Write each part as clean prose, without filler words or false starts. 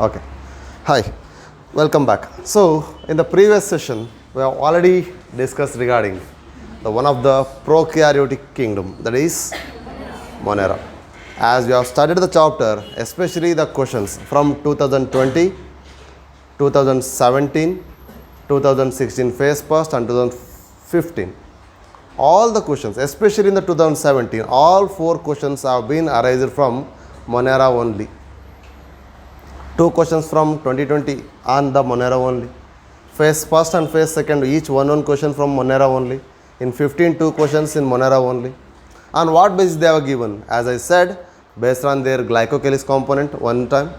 Okay. Hi. Welcome back. So, in the previous session, we have already discussed regarding one of the prokaryotic kingdom, that is Monera. As we have studied the chapter, especially the questions from 2020, 2017, 2016 phase first and 2015. All the questions, especially in the 2017, all 4 questions have been arised from Monera only. 2 questions from 2020 on the Monera only. Phase first and phase second, each one question from Monera only. In 15, 2 questions in Monera only. On what basis they were given? As I said, based on their glycocalyx component one time,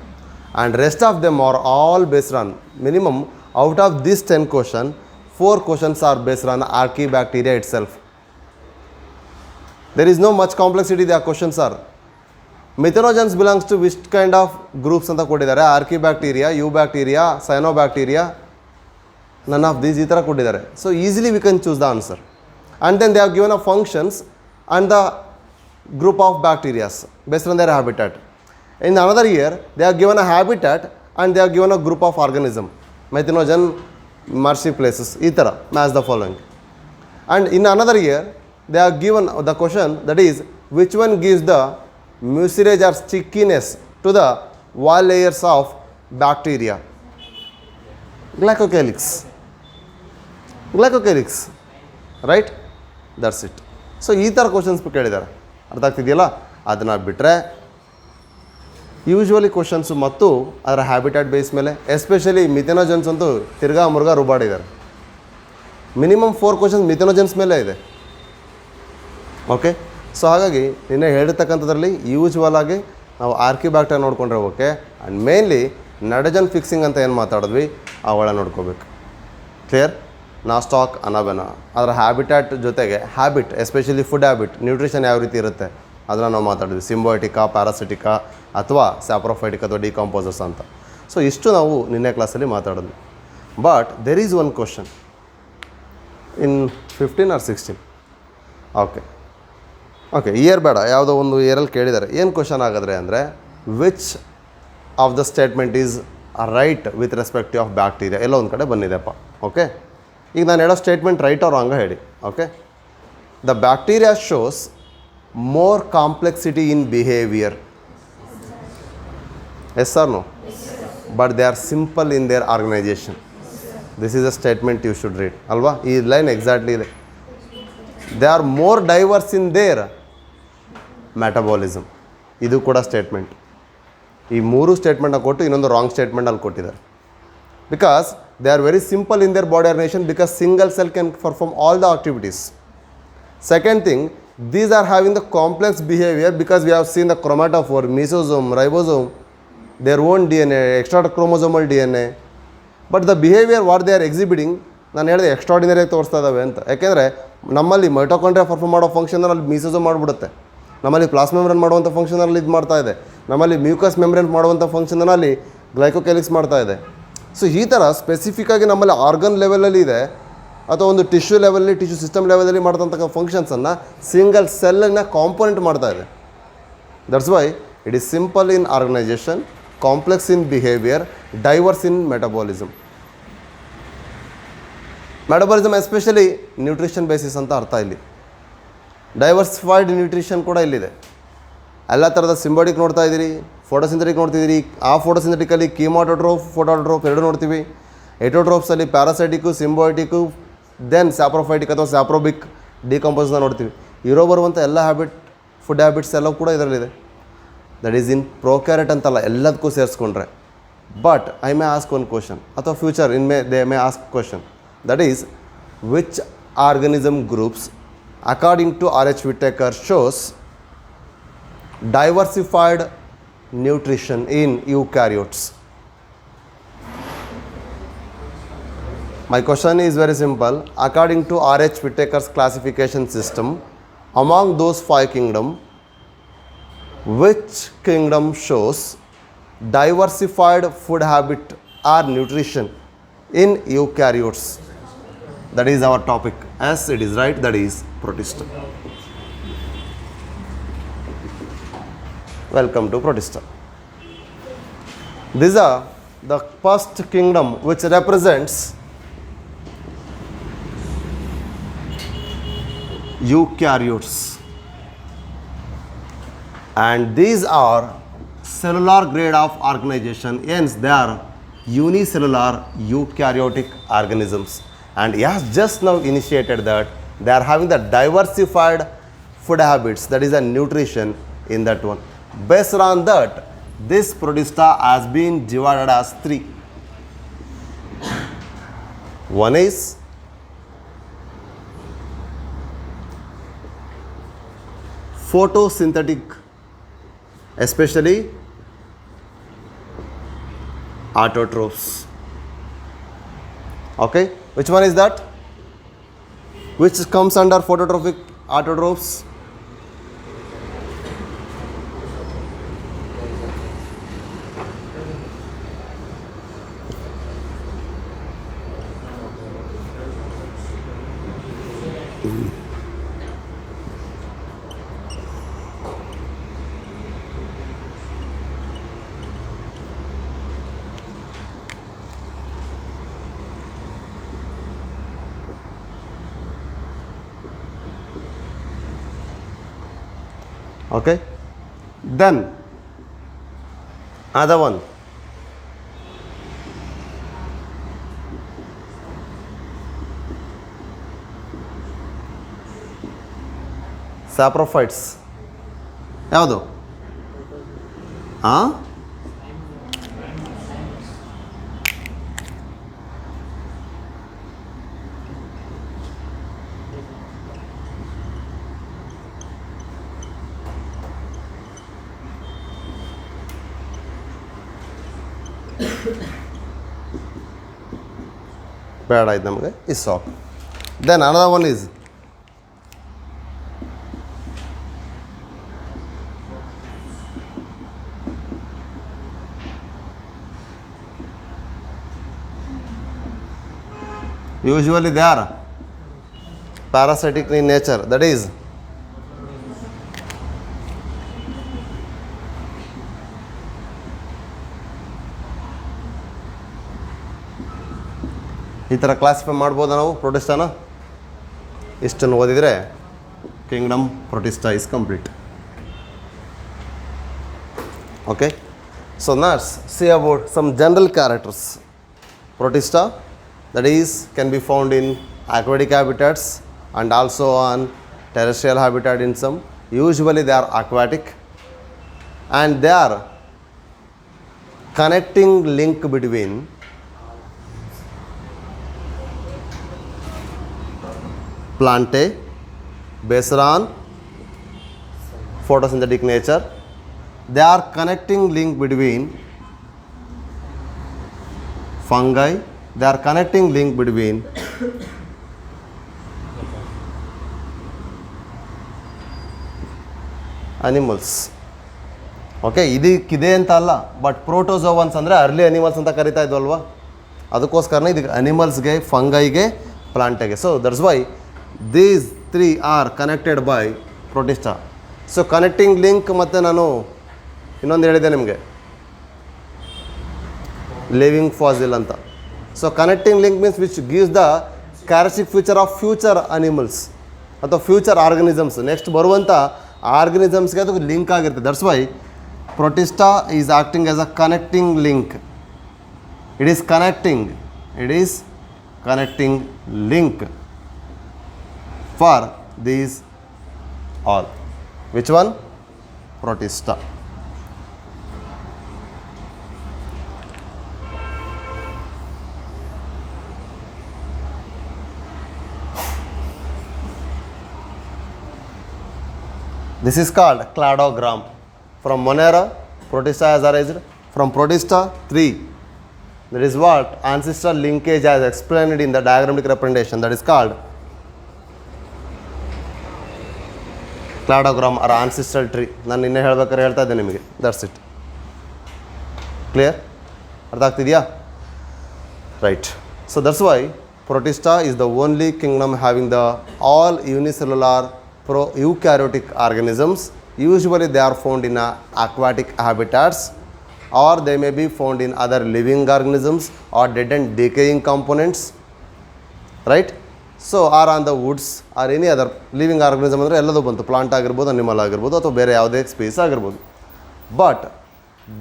and rest of them are all based on minimum out of these 10 questions, 4 questions are based on Archaebacteria itself. There is no much complexity. The questions are. Methanogens belongs to which kind of groups anta ಕೊಟ್ಟಿದ್ದಾರೆ Archaebacteria, Eubacteria, Cyanobacteria, none of these ಈ ಥರ ಕೊಟ್ಟಿದ್ದಾರೆ. So easily we can choose the answer. And then they have given a functions and the group of bacteria based on their habitat. In another year they have given a habitat and they have given a group of organism, methanogen, marshy places, ಈ ಥರ match the following. And in another year they have given the question, that is which one gives the mucilage or stickiness to the wall layers of bacteria? Glycocalyx, right? That's it. So ಈ ಥರ questions ಕೇಳಿದ್ದಾರೆ. ಅರ್ಥ ಆಗ್ತಿದೆಯಲ್ಲ? ಅದನ್ನು ಬಿಟ್ಟರೆ usually questions ಮತ್ತು ಅದರ habitat base ಮೇಲೆ, especially ಮಿಥೆನೋಜನ್ಸ್ ಅಂತೂ ತಿರ್ಗಾ ಮುರುಗಾ ರುಬಾಡಿದ್ದಾರೆ. ಮಿನಿಮಮ್ 4 ಕ್ವಶನ್ಸ್ ಮಿಥೆನೋಜನ್ಸ್ ಮೇಲೆ ಇದೆ. ಓಕೆ, ಸೊ ಹಾಗಾಗಿ ನಿನ್ನೆ ಹೇಳಿರ್ತಕ್ಕಂಥದ್ರಲ್ಲಿ ಯೂಶ್ವಲ್ ಆಗಿ ನಾವು ಆರ್ಕಿಬ್ಯಾಕ್ಟೀರಿಯಾ ನೋಡ್ಕೊಂಡ್ರೆ okay, and mainly nitrogen fixing ಅಂತ ಏನು ಮಾತಾಡಿದ್ವಿ ಅವುಗಳ ನೋಡ್ಕೋಬೇಕು. ಕ್ಲಿಯರ್? ನಾಸ್ಟಾಕ್, ಅನಾಬೆನಾ, ಅದರ ಹ್ಯಾಬಿಟ್ಯಾಟ್ ಜೊತೆಗೆ habit, especially food habit, nutrition ಯಾವ ರೀತಿ ಇರುತ್ತೆ ಅದನ್ನು ನಾವು ಮಾತಾಡಿದ್ವಿ. ಸಿಂಬಯೋಟಿಕಾ, ಪ್ಯಾರಾಸಿಟಿಕಾ ಅಥವಾ ಸ್ಯಾಪ್ರೋಫೈಟಿಕ್ ಅಥವಾ ಡಿಕಾಂಪೋಸರ್ಸ್ ಅಂತ. ಸೊ ಇಷ್ಟು ನಾವು ನಿನ್ನೆ ಕ್ಲಾಸಲ್ಲಿ ಮಾತಾಡಿದ್ವಿ. But there is one question in 15 or 16. Okay year ಬೇಡ, ಯಾವುದೋ ಒಂದು ಇಯರಲ್ಲಿ ಕೇಳಿದ್ದಾರೆ. ಏನು ಕ್ವಶನ್ ಆಗಿದ್ರೆ ಅಂದರೆ which of the statement is right with respective of bacteria, ಎಲ್ಲೋ ಒಂದು ಕಡೆ ಬಂದಿದೆಪ್ಪ. ಓಕೆ, ಈಗ ನಾನು ಹೇಳೋ ಸ್ಟೇಟ್ಮೆಂಟ್ ರೈಟ್ ಆರ್ ರಾಂಗ ಹೇಳಿ. Okay, the bacteria shows more complexity in behaviour. Yes or no? But they are simple in their organisation. This is a statement you should read ಅಲ್ವಾ? ಈ line exactly ಇದೆ. They are more diverse in their metabolism. ಇದು ಕೂಡ statement. ಈ 3 ಸ್ಟೇಟ್ಮೆಂಟ್ನ ಕೊಟ್ಟು ಇನ್ನೊಂದು wrong statement ಅಲ್ಲಿ ಕೊಟ್ಟಿದ್ದಾರೆ. Because they are very simple in their body organisation, because single cell can perform all the activities. Second thing, these are having the complex behavior because we have seen the chromatophore, mesosome, ribosome, their own DNA, extra chromosomal DNA. But the behavior what they are exhibiting, ನಾನು ಹೇಳಿದೆ extraordinary ತೋರಿಸ್ತಾ ಇದ್ದಾವೆ ಅಂತ. ಯಾಕೆಂದರೆ ನಮ್ಮಲ್ಲಿ mitochondria perform ಮಾಡೋ ಫಂಕ್ಷನಲ್ಲಿ ಮ್ಯೂಸೋಸೋಮ್ ಮಾಡಿಬಿಡುತ್ತೆ, ನಮ್ಮಲ್ಲಿ plasma membrane ಮಾಡುವಂಥ ಫಂಕ್ಷನಲ್ಲಿ ಇದು ಮಾಡ್ತಾ ಇದೆ, ನಮ್ಮಲ್ಲಿ ಮ್ಯೂಕಸ್ ಮೆಂಬ್ರೇನ್ ಮಾಡುವಂಥ ಫಂಕ್ಷನಲ್ಲಿ ಗ್ಲೈಕೋಕ್ಯಾಲಿಕ್ಸ್ ಮಾಡ್ತಾ ಇದೆ. ಸೊ ಈ ಥರ ಸ್ಪೆಸಿಫಿಕ್ಕಾಗಿ ನಮ್ಮಲ್ಲಿ ಆರ್ಗನ್ ಲೆವೆಲಲ್ಲಿ ಇದೆ ಅಥವಾ ಒಂದು ಟಿಶ್ಯೂ ಲೆವೆಲಲ್ಲಿ, ಟಿಶ್ಯೂ ಸಿಸ್ಟಮ್ ಲೆವೆಲಲ್ಲಿ ಮಾಡ್ತಂಥ ಫಂಕ್ಷನ್ಸನ್ನು ಸಿಂಗಲ್ ಸೆಲ್ಲನ್ನು ಕಾಂಪೋನೆಂಟ್ ಮಾಡ್ತಾ ಇದೆ. That's why it is simple in organisation, complex in behaviour, diverse in metabolism. Metabolism especially nutrition basis ಅಂತ ಅರ್ಥ ಇಲ್ಲಿ. ಡೈವರ್ಸಿಫೈಡ್ ನ್ಯೂಟ್ರಿಷನ್ ಕೂಡ ಇಲ್ಲಿದೆ. ಎಲ್ಲ ಥರದ ಸಿಂಬಯೋಟಿಕ್ ನೋಡ್ತಾ ಇದ್ದೀರಿ, ಫೋಟೋಸಿಂಥೆಟಿಕ್ ನೋಡ್ತಿದ್ದೀರಿ. ಆ ಫೋಟೋಸಿಂಥೆಟಿಕಲ್ಲಿ ಕೀಮೋಟೋಟ್ರೋಫ್, ಫೋಟೋಟ್ರೋಫ್ ಎರಡು ನೋಡ್ತೀವಿ. ಎಟೋಟ್ರೋಪ್ಸಲ್ಲಿ ಪ್ಯಾರಾಸೈಟಿಕ್ಕು, ಸಿಂಬಯೋಟಿಕ್ಕು, ದೆನ್ ಸ್ಯಾಪ್ರೋಫೈಟಿಕ್ ಅಥವಾ ಸ್ಯಾಪ್ರೋಬಿಕ್ ಡಿಕಂಪೋಸನ್ನ ನೋಡ್ತೀವಿ. ಇರೋ ಬರುವಂಥ ಎಲ್ಲ ಹ್ಯಾಬಿಟ್, ಫುಡ್ ಹ್ಯಾಬಿಟ್ಸ್ ಎಲ್ಲವೂ ಕೂಡ ಇದರಲ್ಲಿದೆ. ದಟ್ ಈಸ್ ಇನ್ ಪ್ರೊಕ್ಯಾರಿಯಟ್ ಅಂತಲ್ಲ, ಎಲ್ಲದಕ್ಕೂ ಸೇರಿಸ್ಕೊಂಡ್ರೆ. But I may ask one question, ಅಥವಾ future in may they may ask question, that is which organism groups according to R.H. Whittaker shows diversified nutrition in eukaryotes. My question is very simple. According to R.H. Whittaker's classification system, among those 5 kingdoms, which kingdom shows diversified food habit or nutrition in eukaryotes? That is our topic. As it is right, that is Protista. Welcome to Protista. These are the first kingdom which represents eukaryotes, and these are cellular grade of organization, hence they are unicellular eukaryotic organisms. And he has just now initiated that they are having the diversified food habits, that is a nutrition in that one. Based on that, this protista has been divided as three. One is photosynthetic, especially autotrophs. Okay, which one is that? Which comes under phototrophic autotrophs? Okay, then other one, saprophytes. ಯಾವುದು? ಬೇಡ ಇದು ನಮಗೆ ಇಸ್ ಸಾಕ್. Then another one is usually they are parasitic in nature, that is ಈ ಥರ classify ಮಾಡ್ಬೋದಾ ನಾವು ಪ್ರೊಟಿಸ್ಟಾನ? ಇಷ್ಟನ್ನು ಓದಿದರೆ Kingdom Protista is complete. Okay, so let's see about some general characters. Protista, that is, can be found in aquatic habitats and also on terrestrial habitat in some. Usually they are aquatic and they are connecting link between plantae based on photosynthetic nature. They are connecting link between fungi. They are connecting link between animals. Okay, ಇದಕ್ಕಿದೆ ಅಂತ ಅಲ್ಲ, but protozoans ಅಂದರೆ early animals ಅಂತ ಕರಿತಾ ಇದ್ವಲ್ವಾ, ಅದಕ್ಕೋಸ್ಕರನೇ ಇದಕ್ಕೆ ಅನಿಮಲ್ಸ್ಗೆ, ಫಂಗೈಗೆ, ಪ್ಲಾಂಟೆಗೆ. So that's why these three are connected by Protista. So connecting link, ಮತ್ತು ನಾನು ಇನ್ನೊಂದು ಹೇಳಿದೆ ನಿಮಗೆ, ಲಿವಿಂಗ್ ಫಾಸಿಲ್ ಅಂತ. So connecting link means which gives the characteristic future of future animals ಅಥವಾ ಫ್ಯೂಚರ್ ಆರ್ಗನಿಸಮ್ಸ್, ನೆಕ್ಸ್ಟ್ ಬರುವಂಥ ಆರ್ಗನಿಸಮ್ಸ್ಗೆ ಅದು ಲಿಂಕ್ ಆಗಿರುತ್ತೆ. That's why Protista is acting as a connecting link. It is connecting link for these all. Which one? Protista. This is called cladogram. From Monera, Protista has arisen. From Protista, 3. That is what ancestral linkage as explained in the diagrammatic representation. That is called cladogram or ancestral tree. ನಾನು ನಿನ್ನೆ ಹೇಳ್ಬೇಕಾದ್ರೆ ಹೇಳ್ತಾ ಇದ್ದೆ ನಿಮಗೆ. That's it. Clear? ಅರ್ಥ ಆಗ್ತಿದೆಯಾ? Right. So that's why Protista is the only kingdom having the all unicellular eukaryotic organisms. Usually they are found in aquatic habitats or they may be found in other living organisms or dead and decaying components, right? So or on the woods or any other living organism ಅಂದರೆ ಎಲ್ಲದೂ ಬಂತು, plant ಆಗಿರ್ಬೋದು, animal ಆಗಿರ್ಬೋದು, ಅಥವಾ ಬೇರೆ ಯಾವುದೇ ಸ್ಪೀಸ್ ಆಗಿರ್ಬೋದು. But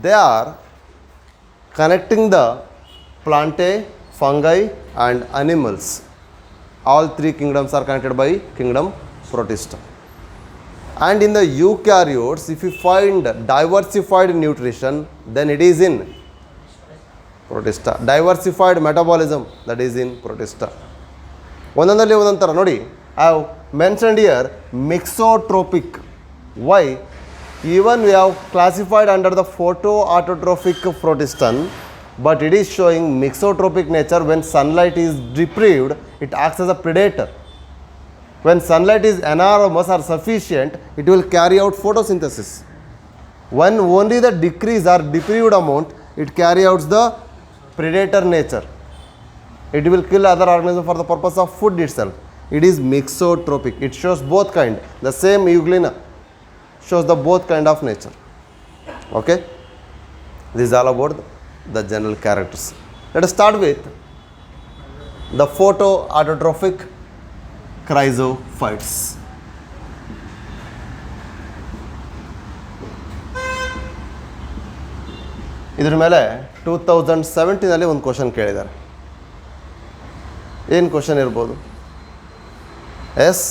they R connecting the plantae, fungi and animals. All three kingdoms are connected by kingdom Protista. And in the eukaryotes, if you find diversified nutrition, then it is in Protista. Diversified metabolism, that is in Protista. ಒಂದೊಂದಲ್ಲಿ ಒಂದೊಂಥರ ನೋಡಿ, I have mentioned here mixotrophic. Why? Even we have classified under the photoautotrophic protistan, but it is showing mixotropic nature. When sunlight is deprived, it acts as a predator. When sunlight is enormous or sufficient, it will carry out photosynthesis. When only the decreased or deprived amount, it carry out the predator nature. It will kill other organisms for the purpose of food itself. It is mixotropic. It shows both kind. The same euglena shows the both kind of nature. Okay, this is all about the general characters. Let us start with the photoautotrophic chrysophytes. ಇದರ ಮೇಲೆ 2017 ಒಂದು question ಕೇಳಿದ್ದಾರೆ. ಏನು question ಇರ್ಬೋದು? Yes,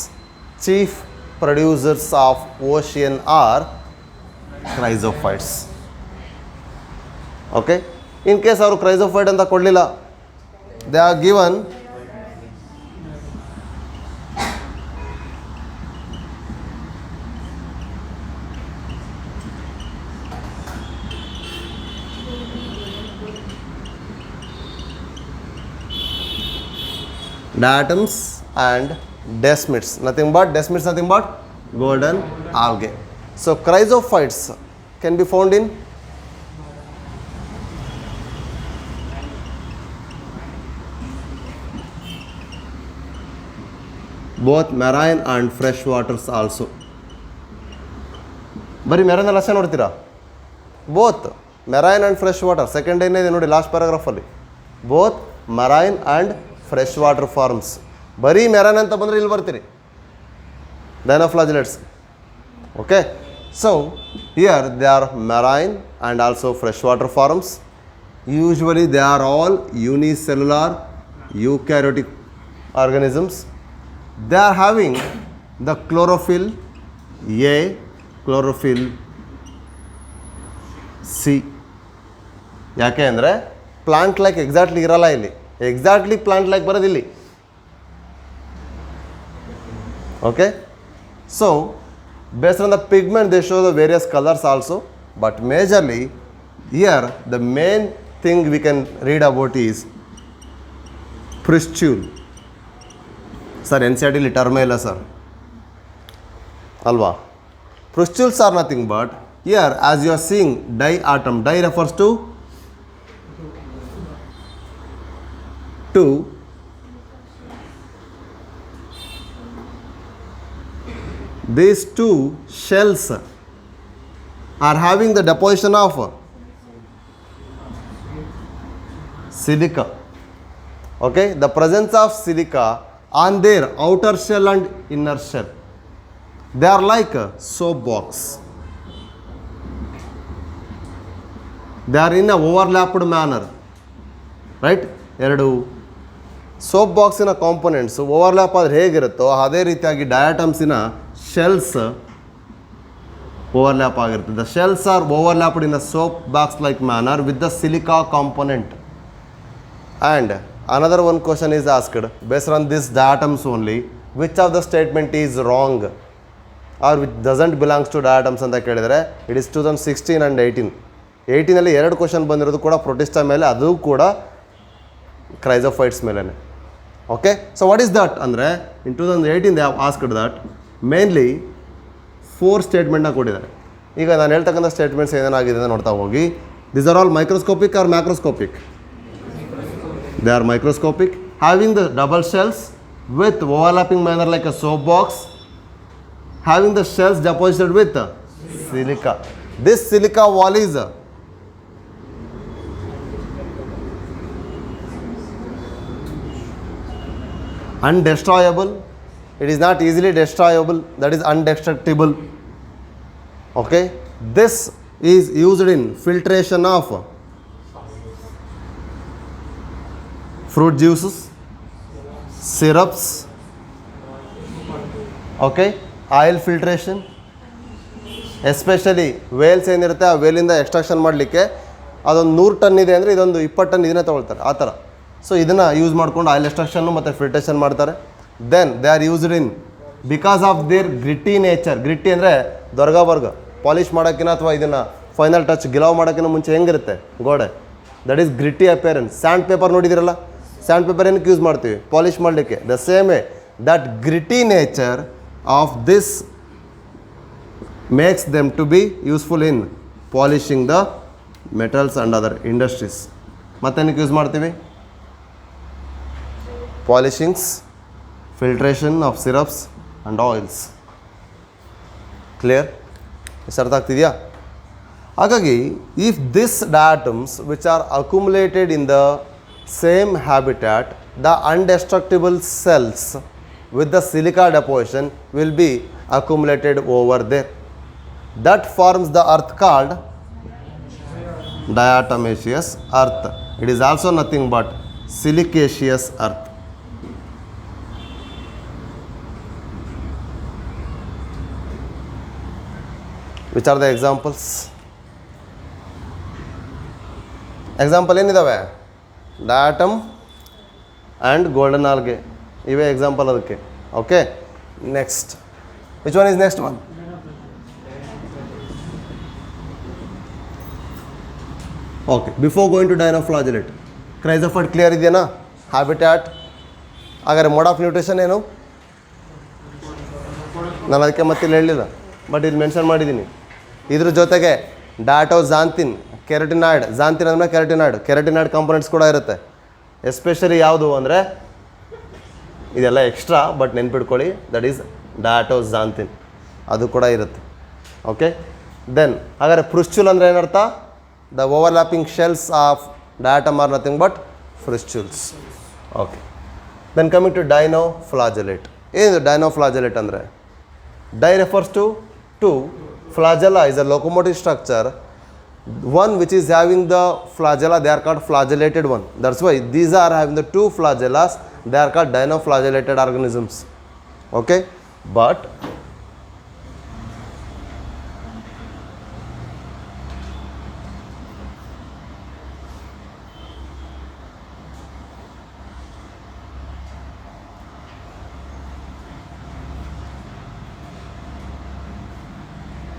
chief producers of ocean are chrysophytes. Okay, in case ಅವರು chrysophyte ಅಂತ ಕೊಡಲಿಲ್ಲ, they are given diatoms and desmids, nothing but golden algae. So chrysophytes can be found in both marine and fresh waters also. ಬರೀ marine ಲಕ್ಷ ನೋಡ್ತೀರಾ? Both marine and fresh water. Second ಏನಿದೆ ನೋಡಿ last ಪ್ಯಾರಾಗ್ರಾಫಲ್ಲಿ, both marine and fresh water forms. ಬರೀ marine ಅಂತ ಬಂದರೆ ಇಲ್ಲಿ ಬರ್ತೀರಿ, dinoflagellates. Okay, so here they are marine and also freshwater forms. Usually they are all unicellular eukaryotic organisms. They are having the chlorophyll A, chlorophyll C. ಯಾಕೆ ಅಂದರೆ plant like exactly ಇರಲ್ಲ ಇಲ್ಲಿ, exactly plant like ಬರೋದಿಲ್ಲಿ. Okay, so based on the pigment they show the various colors also, but majorly here the main thing we can read about is pustule. Sir, NCERT li term illa sir alva. Pustules are nothing but here, as you are seeing, diatom. Di refers to these two shells are having the deposition of silica. Okay, the presence of silica on their outer shell and inner shell. They are like a soap box. They are in a overlapped manner, right? ಎರಡು soap ಬಾಕ್ಸಿನ components overlap ಆದರೆ ಹೇಗಿರುತ್ತೋ ಅದೇ ರೀತಿಯಾಗಿ ಡಯಾಟಮ್ಸಿನ shells overlap ಆಗಿರುತ್ತೆ. The shells are overlapped in a soap box like manner with the silica component. And another one question is asked based on this diatoms only, which of the statement is wrong or which doesn't belongs to diatoms ಅಂತ ಕೇಳಿದರೆ, it is 2016 and 18. 18 ಎರಡು question ಬಂದಿರೋದು ಕೂಡ Protista ಮೇಲೆ, ಅದು ಕೂಡ chrysophytes ಮೇಲೇ. Okay, so what is that ಅಂದರೆ in 2018 they have asked that. Mainly 4 ಸ್ಟೇಟ್ಮೆಂಟ್ನ ಕೊಟ್ಟಿದ್ದಾರೆ. ಈಗ ನಾನು ಹೇಳ್ತಕ್ಕಂಥ ಸ್ಟೇಟ್ಮೆಂಟ್ಸ್ ಏನೇನಾಗಿದೆ ಅಂತ ನೋಡ್ತಾ ಹೋಗಿ. These are all microscopic or macroscopic? They are microscopic, having the double shells with overlapping manner like a soap box, having the shells deposited with silica. This silica wall is Undestructible, it is not easily destroyable, that is indestructible. Okay, this is used in filtration of fruit juices, syrups, okay, oil filtration, especially Wales ಏನಿರುತ್ತೆ ಆ ವೇಲಿಂದ extraction ಮಾಡಲಿಕ್ಕೆ ಅದೊಂದು 100 ton ಇದೆ ಅಂದರೆ ಇದೊಂದು 20 ton ಇದನ್ನೇ ತೊಗೊಳ್ತಾರೆ ಆ ಥರ. ಸೊ ಇದನ್ನು ಯೂಸ್ ಮಾಡ್ಕೊಂಡು ಆಯಿಲ್ ಎಕ್ಸ್ಟ್ರಾಕ್ಷನ್ನು ಮತ್ತು ಫಿಲ್ಟ್ರೇಷನ್ ಮಾಡ್ತಾರೆ. Then they are used in because of their gritty nature. Gritty ಅಂದರೆ ದೊರ್ಗ ಪಾಲಿಷ್ ಮಾಡೋಕ್ಕಿಂತ ಅಥವಾ ಇದನ್ನು ಫೈನಲ್ ಟಚ್ ಗಿಲಾವ್ ಮಾಡೋಕ್ಕಿಂತ ಮುಂಚೆ ಹೆಂಗಿರುತ್ತೆ ಗೋಡೆ, that is gritty appearance. Sand paper ನೋಡಿದಿರಲ್ಲ, ಸ್ಯಾಂಡ್ ಪೇಪರ್ ಏನಕ್ಕೆ ಯೂಸ್ ಮಾಡ್ತೀವಿ? ಪಾಲಿಷ್ ಮಾಡಲಿಕ್ಕೆ. The same way that gritty nature of this makes them to be useful in polishing the metals and other industries. ಮತ್ತೇನಕ್ಕೆ use ಮಾಡ್ತೀವಿ? Polishings, filtration of syrups and oils. Clear? ಎಷ್ಟು ಅರ್ಥ ಆಗ್ತಿದೆಯಾ? ಹಾಗಾಗಿ if this diatoms which are accumulated in the same habitat, the undestructible cells with the silica deposition will be accumulated over there. That forms the earth called diatomaceous earth. It is also nothing but silicaceous earth. Which are the examples? Example ಏನಿದಾವೆ? Diatom and golden algae, ಇವೇ example ಅದಕ್ಕೆ. Okay, next which one is next one? Okay, before going to dinoflagellate, chrysophyte clear ಇದೆಯಾ? Habitat. ಹಾಗಾದ್ರೆ mode of nutrition ಏನು? ನಾನು ಅದಕ್ಕೆ ಮತ್ತಿಲ್ಲಿ ಹೇಳಲಿಲ್ಲ, ಬಟ್ ಇಲ್ಲಿ ಮೆನ್ಷನ್ ಮಾಡಿದ್ದೀನಿ. ಇದ್ರ ಜೊತೆಗೆ ಡಯಾಟೋಜಾಂತಿನ್, ಕೆರಟಿನಾಯ್ಡ್. ಜಾಂತಿನ್ ಅಂದರೆ ಕೆರಟಿನಾಯ್ಡ್ ಕಾಂಪೊನೆಂಟ್ಸ್ ಕೂಡ ಇರುತ್ತೆ. ಎಸ್ಪೆಷಲಿ ಯಾವುದು ಅಂದರೆ ಇದೆಲ್ಲ ಎಕ್ಸ್ಟ್ರಾ, ಬಟ್ ನೆನ್ಪಿಟ್ಕೊಳ್ಳಿ, ದಟ್ ಈಸ್ ಡಯಾಟೋಜಾಂತಿನ್, ಅದು ಕೂಡ ಇರುತ್ತೆ. ಓಕೆ, ದೆನ್ ಹಾಗಾದ್ರೆ ಫ್ರುಸ್ಚುಲ್ ಅಂದರೆ ಏನರ್ಥ? The overlapping shells of diatom are nothing but frustules. Okay, then coming to dinoflagellate. ಏನು dinoflagellate ಅಂದರೆ? Di refers to two, flagella is a locomotive structure. One which is having the flagella, they are called flagellated one. That's why these are having the two flagellas, they are called dinoflagellated organisms. Okay, but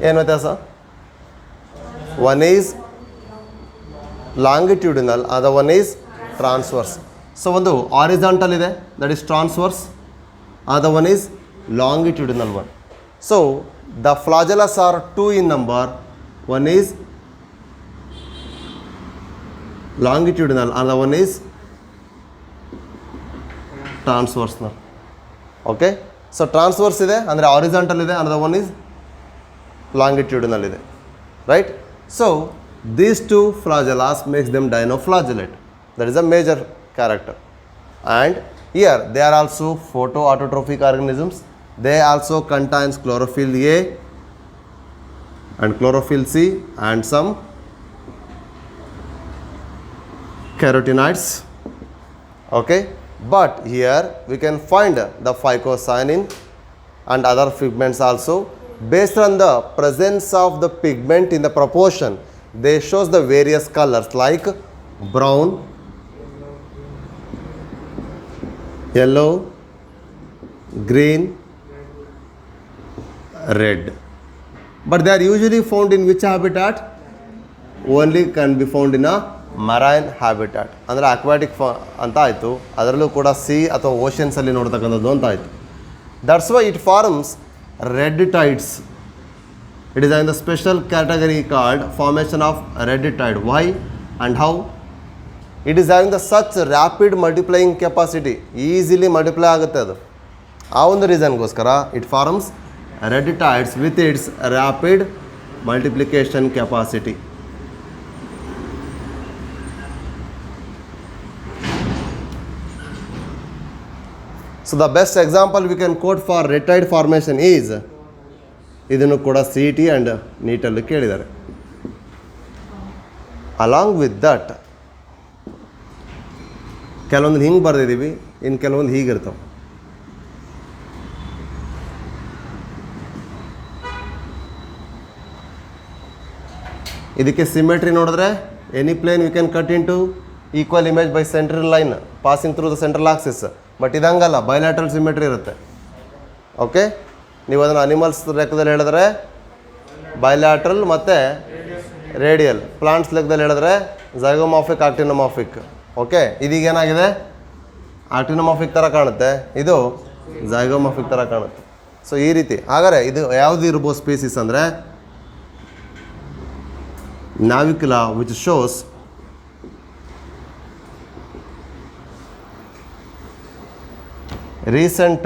ಏನು ವ್ಯತ್ಯಾಸ? One is longitudinal, other one is transverse. So ಒಂದು horizontal ಇದೆ, that is transverse, other one is longitudinal one. So the flagellus are two in number, one is longitudinal, other one is transversal. Okay, so transverse ಇದೆ ಅಂದರೆ horizontal ಇದೆ, other one is longitudinal ಇದೆ, right? So these two flagellas makes them dinoflagellate. That is a major character. And here they are also photoautotrophic organisms. They also contains chlorophyll A and chlorophyll C and some carotenoids. Okay, but here we can find the phycocyanin and other pigments also. Based on the presence of the pigment in the proportion, they shows the various colors like brown, yellow, green, red. But they are usually found in which habitat? Only can be found in a marine habitat. ಅಂದರೆ aquatic ಅಂತ ಆಯಿತು, ಅದರಲ್ಲೂ ಕೂಡ C ಅಥವಾ ಓಷನ್ಸಲ್ಲಿ ನೋಡ್ತಕ್ಕಂಥದ್ದು ಅಂತ ಆಯಿತು. That's why it forms red tides. It is in the special category called formation of red tide. Why and how? It is having the such rapid multiplying capacity, easily multiply ಆಗುತ್ತೆ ಅದು. ಆ ಒಂದು ರೀಸನ್ಗೋಸ್ಕರ it forms red tides with its rapid multiplication capacity. So the best example we can quote for red tide formation is, ಇದನ್ನು ಕೂಡ C E T and ನೀಟಲ್ಲಿ ಕೇಳಿದ್ದಾರೆ. Along with that ಕೆಲವೊಂದು ಹಿಂಗೆ ಬರೆದಿದ್ದೀವಿ, ಇನ್ನು ಕೆಲವೊಂದು ಹೀಗಿರ್ತಾವೆ. ಇದಕ್ಕೆ ಸಿಮೆಟ್ರಿ ನೋಡಿದ್ರೆ any plane you can cut in two equal image by central line passing through the central axis. But ಇದಂಗಲ್ಲ, ಬೈಲ್ಯಾಟ್ರಲ್ ಸಿಮೆಟ್ರಿ ಇರುತ್ತೆ. ಓಕೆ, ನೀವು ಅದನ್ನು ಅನಿಮಲ್ಸ್ ಲೆಕ್ಕದಲ್ಲಿ ಹೇಳಿದ್ರೆ ಬೈಲ್ಯಾಟ್ರಲ್ ಮತ್ತು ರೇಡಿಯಲ್, ಪ್ಲಾಂಟ್ಸ್ ಲೆಕ್ಕದಲ್ಲಿ ಹೇಳಿದ್ರೆ ಝೈಗೋಮಾಫಿಕ್, ಆಕ್ಟಿನೋಮಾಫಿಕ್. ಓಕೆ, ಇದೀಗ ಏನಾಗಿದೆ, ಆಕ್ಟಿನೋಮಾಫಿಕ್ ಥರ ಕಾಣುತ್ತೆ, ಇದು ಝೈಗೋಮಾಫಿಕ್ ಥರ ಕಾಣುತ್ತೆ. ಸೊ ಈ ರೀತಿ. ಹಾಗಾದರೆ ಇದು ಯಾವುದು ಇರ್ಬೋದು ಸ್ಪೀಸೀಸ್ ಅಂದರೆ Navicula, which shows recent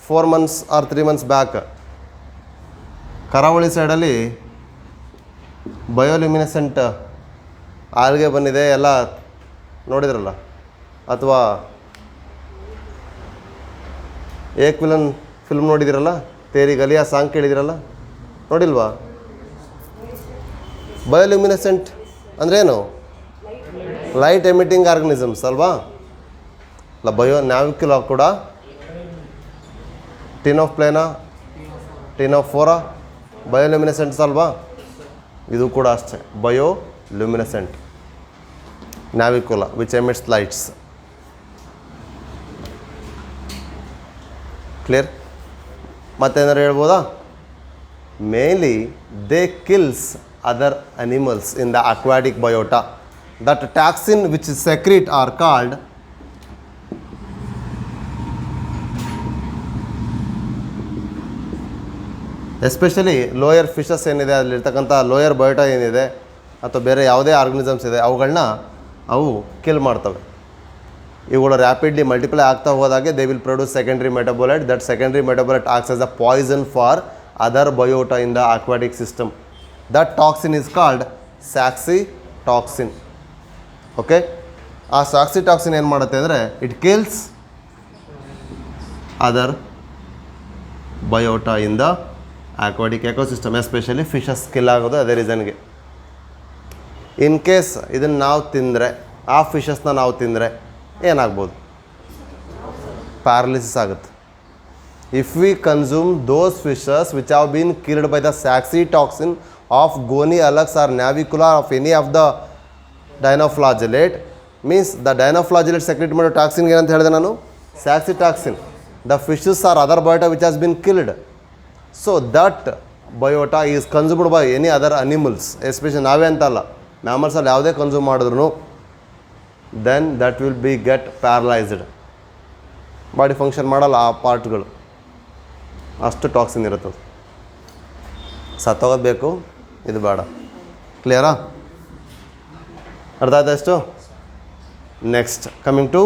4 months or 3 months back ಕರಾವಳಿ ಸೈಡಲ್ಲಿ ಬಯೋಲ್ಯುಮಿನೆಸೆಂಟ್ ಆಲ್ಗೆ ಬಂದಿದೆ, ಎಲ್ಲ ನೋಡಿದ್ರಲ್ಲ. ಅಥವಾ ಏಕ್ ವಿಲನ್ ಫಿಲ್ಮ್ ನೋಡಿದಿರಲ್ಲ, ತೇರಿ ಗಲಿಯಾ ಸಾಂಗ್ ಕೇಳಿದಿರಲ್ಲ, ನೋಡಿಲ್ವಾ? ಬಯೋಲ್ಯುಮಿನೆಸೆಂಟ್ ಅಂದ್ರೇನು? ಲೈಟ್ ಎಮಿಟಿಂಗ್ ಆರ್ಗನಿಸಮ್ಸ್ ಅಲ್ವಾ? ಅಲ್ಲ, ನ್ಯಾವಿಕ್ಯುಲಾ ಕೂಡ ಟಿನ್ ಆಫ್ ಪ್ಲೇನಾ, ಟಿನ್ ಆಫ್ ಫೋರಾ ಬಯೋಲ್ಯುಮಿನೆಸೆಂಟ್ಸ್ ಅಲ್ವಾ? ಇದು ಕೂಡ ಅಷ್ಟೇ, ಬಯೋಲ್ಯುಮಿನೆಸೆಂಟ್ ನ್ಯಾವಿಕ್ಯುಲಾ ವಿಚ್ ಎಮಿಟ್ಸ್ ಲೈಟ್ಸ್. ಕ್ಲಿಯರ್? ಮತ್ತೇನಾರು ಹೇಳ್ಬೋದಾ? Mainly they kills other animals in the aquatic biota. That toxin which secrete are called especially lower fishes ಏನಿದೆ, ಅಲ್ಲಿರ್ತಕ್ಕಂಥ ಲೋಯರ್ ಬಯೋಟಾ ಏನಿದೆ ಅಥವಾ ಬೇರೆ ಯಾವುದೇ ಆರ್ಗನಿಸಮ್ಸ್ ಇದೆ, ಅವುಗಳನ್ನ ಅವು ಕಿಲ್ ಮಾಡ್ತವೆ. ಇವುಗಳು ರ್ಯಾಪಿಡ್ಲಿ ಮಲ್ಟಿಪ್ಲೈ ಆಗ್ತಾ ಹೋದಾಗೆ they will produce secondary metabolite. That secondary metabolite acts as a poison for other biota in the aquatic system. That toxin is called saxitoxin. Okay, ಆ ಸಾಕ್ಸಿಟಾಕ್ಸಿನ್ ಏನು ಮಾಡುತ್ತೆ ಅಂದರೆ it kills other biota in the aquatic ecosystem, especially fishes kill ಆಗೋದು ಅದೇ ರೀಸನ್ಗೆ. In case ಇದನ್ನು ನಾವು ತಿಂದರೆ, ಆ ಫಿಶಸ್ನ ನಾವು ತಿಂದರೆ ಏನಾಗ್ಬೋದು? ಪ್ಯಾರಲಿಸಿಸ್ ಆಗುತ್ತೆ. If we consume those fishes which have been killed by the saxitoxin of Goni alux or Navicula of any of the dinoflagellate, means the dinoflagellate secrete ಮಾಡೋ ಟಾಕ್ಸಿನ್ಗೆ ಏನಂತ ಹೇಳಿದೆ ನಾನು? saxitoxin. The fishes or other biota which has been killed. So that biota is consumed by any other animals, especially ನಾವೇ ಅಂತಲ್ಲ, ಮ್ಯಾಮಲ್ಸಲ್ಲಿ ಯಾವುದೇ consume ಮಾಡಿದ್ರು then that will be get paralyzed. Body function ಮಾಡಲ್ಲ ಆ ಪಾರ್ಟ್ಗಳು, ಅಷ್ಟು ಟಾಕ್ಸಿನ್ ಇರುತ್ತೆ. ಸತ್ತೋಗೋದು ಬೇಕು, ಇದು ಬೇಡ. ಕ್ಲಿಯರಾ? ಅರ್ಥ ಆಯ್ತಾ ಎಷ್ಟು? Next coming to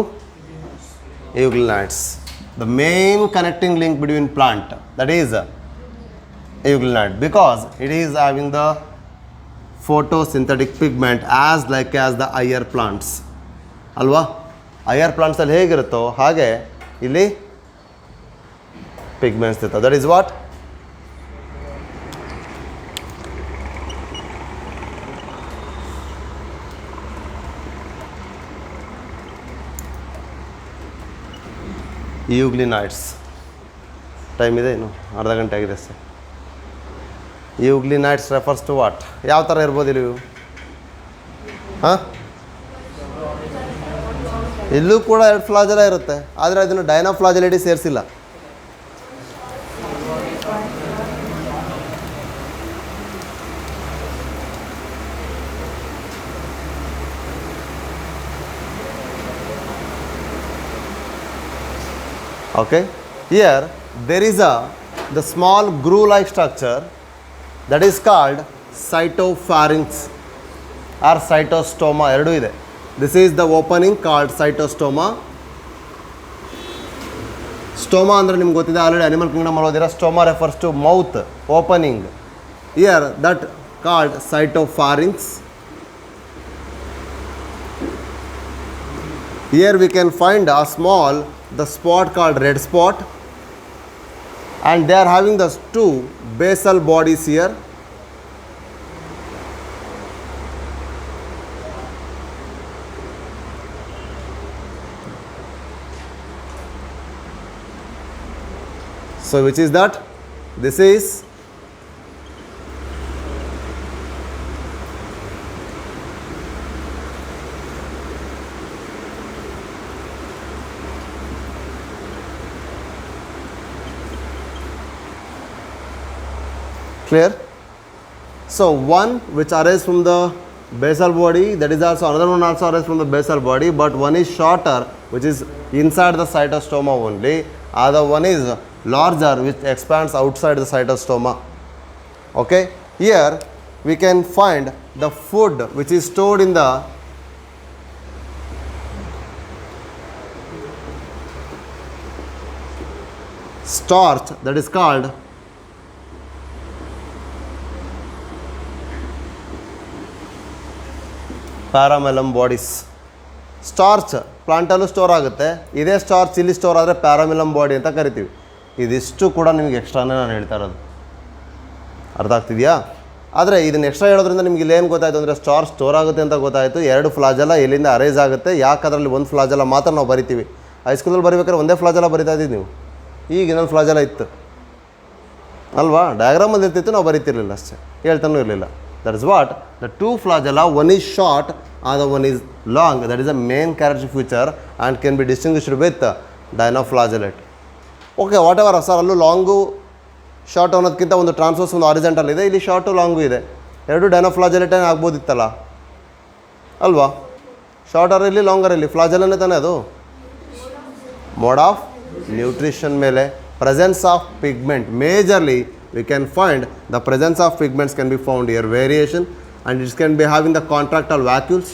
euglenids. The main connecting link between plant, that is euglenids, because it is having the photosynthetic pigment as like as the higher plants ಅಲ್ವಾ? higher plants ಅಲ್ಲಿ ಹೇಗಿರುತ್ತೋ ಹಾಗೆ ಇಲ್ಲಿ pigments ಇರ್ತವೆ. That is what euglenids. Time ಇದೆ, ಇನ್ನು ಅರ್ಧ ಗಂಟೆ ಆಗಿದೆ sir. euglenids refers to what? ಯಾವ ಥರ ಇರ್ಬೋದು ಇಲ್ಲಿ? ಹಾಂ, ಇಲ್ಲೂ ಕೂಡ 2 ಫ್ಲಾಜೆಲ ಇರುತ್ತೆ, ಆದರೆ ಅದನ್ನು ಡೈನೋಫ್ಲಾಜೆಲಿಟಿ ಸೇರಿಸಿಲ್ಲ. Okay, here there is the small groove-like structure that is called cytopharynx or cytostoma. ಎರಡೂ ಇದೆ. This is the opening called cytostoma. Stoma ಅಂದರೆ ನಿಮ್ಗೆ ಗೊತ್ತಿದೆ, ಆಲ್ರೆಡಿ ಅನಿಮಲ್ ಕಿಂಗ್ಡಮ್ ಮಾಡೋದಿರ. Stoma refers to mouth opening. Here that called cytopharynx. Here we can find a small the spot called red spot, and they are having the two basal bodies here. So which is that? This is clear? So one which arises from the basal body, that is also another one also arises from the basal body, but one is shorter, which is inside the cytostoma only. Other one is larger, which expands outside the cytostoma. Okay, here we can find the food which is stored in the starch, that is called paramylum bodies. Starch ಪ್ಲಾಂಟಲ್ಲೂ store ಆಗುತ್ತೆ, ಇದೇ starch ಇಲ್ಲಿ store ಆದರೆ ಪ್ಯಾರಾಮೆಲಮ್ body ಅಂತ ಕರಿತೀವಿ. ಇದಿಷ್ಟು ಕೂಡ ನಿಮಗೆ ಎಕ್ಸ್ಟ್ರಾನೇ ನಾನು ಹೇಳ್ತಾ ಇರೋದು, ಅರ್ಥ ಆಗ್ತಿದೆಯಾ? ಆದರೆ ಇದನ್ನು ಎಕ್ಸ್ಟ್ರಾ ಹೇಳೋದ್ರಿಂದ ನಿಮ್ಗೆ ಇಲ್ಲೇನು ಗೊತ್ತಾಯಿತು ಅಂದರೆ ಸ್ಟಾರ್ಚ್ ಸ್ಟೋರ್ ಆಗುತ್ತೆ ಅಂತ ಗೊತ್ತಾಯಿತು. ಎರಡು ಫ್ಲಾಜೆಲ್ಲ ಎಲ್ಲಿಂದ ಅರೇಂಜ್ ಆಗುತ್ತೆ, ಯಾಕೆ ಅದರಲ್ಲಿ ಒಂದು ಫ್ಲಾಜೆಲ್ಲ ಮಾತ್ರ ನಾವು ಬರಿತೀವಿ. ಹೈಸ್ಕೂಲಲ್ಲಿ ಬರೀಬೇಕಾದ್ರೆ ಒಂದೇ ಫ್ಲಾಜೆಲ್ಲ ಬರಿತಾ ಇದ್ದೀವಿ ನೀವು, ಈಗ ಇನ್ನೊಂದು ಫ್ಲಾಜೆಲ್ಲ ಇತ್ತು ಅಲ್ವಾ, ಡಯಾಗ್ರಾಮಲ್ಲಿ ಇರ್ತಿತ್ತು, ನಾವು ಬರಿತಿರ್ಲಿಲ್ಲ ಅಷ್ಟೇ, ಹೇಳ್ತಾನೂ ಇರಲಿಲ್ಲ. That is what the two flagella, one is short, other one is long. That is the main characteristic feature and can be distinguished with dinoflagellate. Okay, whatever sir, ಅಲ್ಲೂ ಲಾಂಗು ಶಾರ್ಟ್ ಅನ್ನೋದಕ್ಕಿಂತ ಒಂದು ಟ್ರಾನ್ಸ್ವರ್ಸ್ ಒಂದು horizontal ಇದೆ, ಇಲ್ಲಿ short long ಇದೆ, ಎರಡು ಡೈನೋಫ್ಲಾಜೆಲೇಟೇ ಆಗ್ಬೋದಿತ್ತಲ್ಲ ಅಲ್ವಾ? Shorter ಇರಲಿ ಲಾಂಗರ್ ಇರಲಿ, ಫ್ಲಾಜೆಲ್ಲನೇ ತಾನೇ ಅದು. ಮೋಡ್ ಆಫ್ ನ್ಯೂಟ್ರಿಷನ್ ಮೇಲೆ presence of pigment, majorly we can find the presence of pigments can be found here, variation, and it can be having the contractile vacuoles.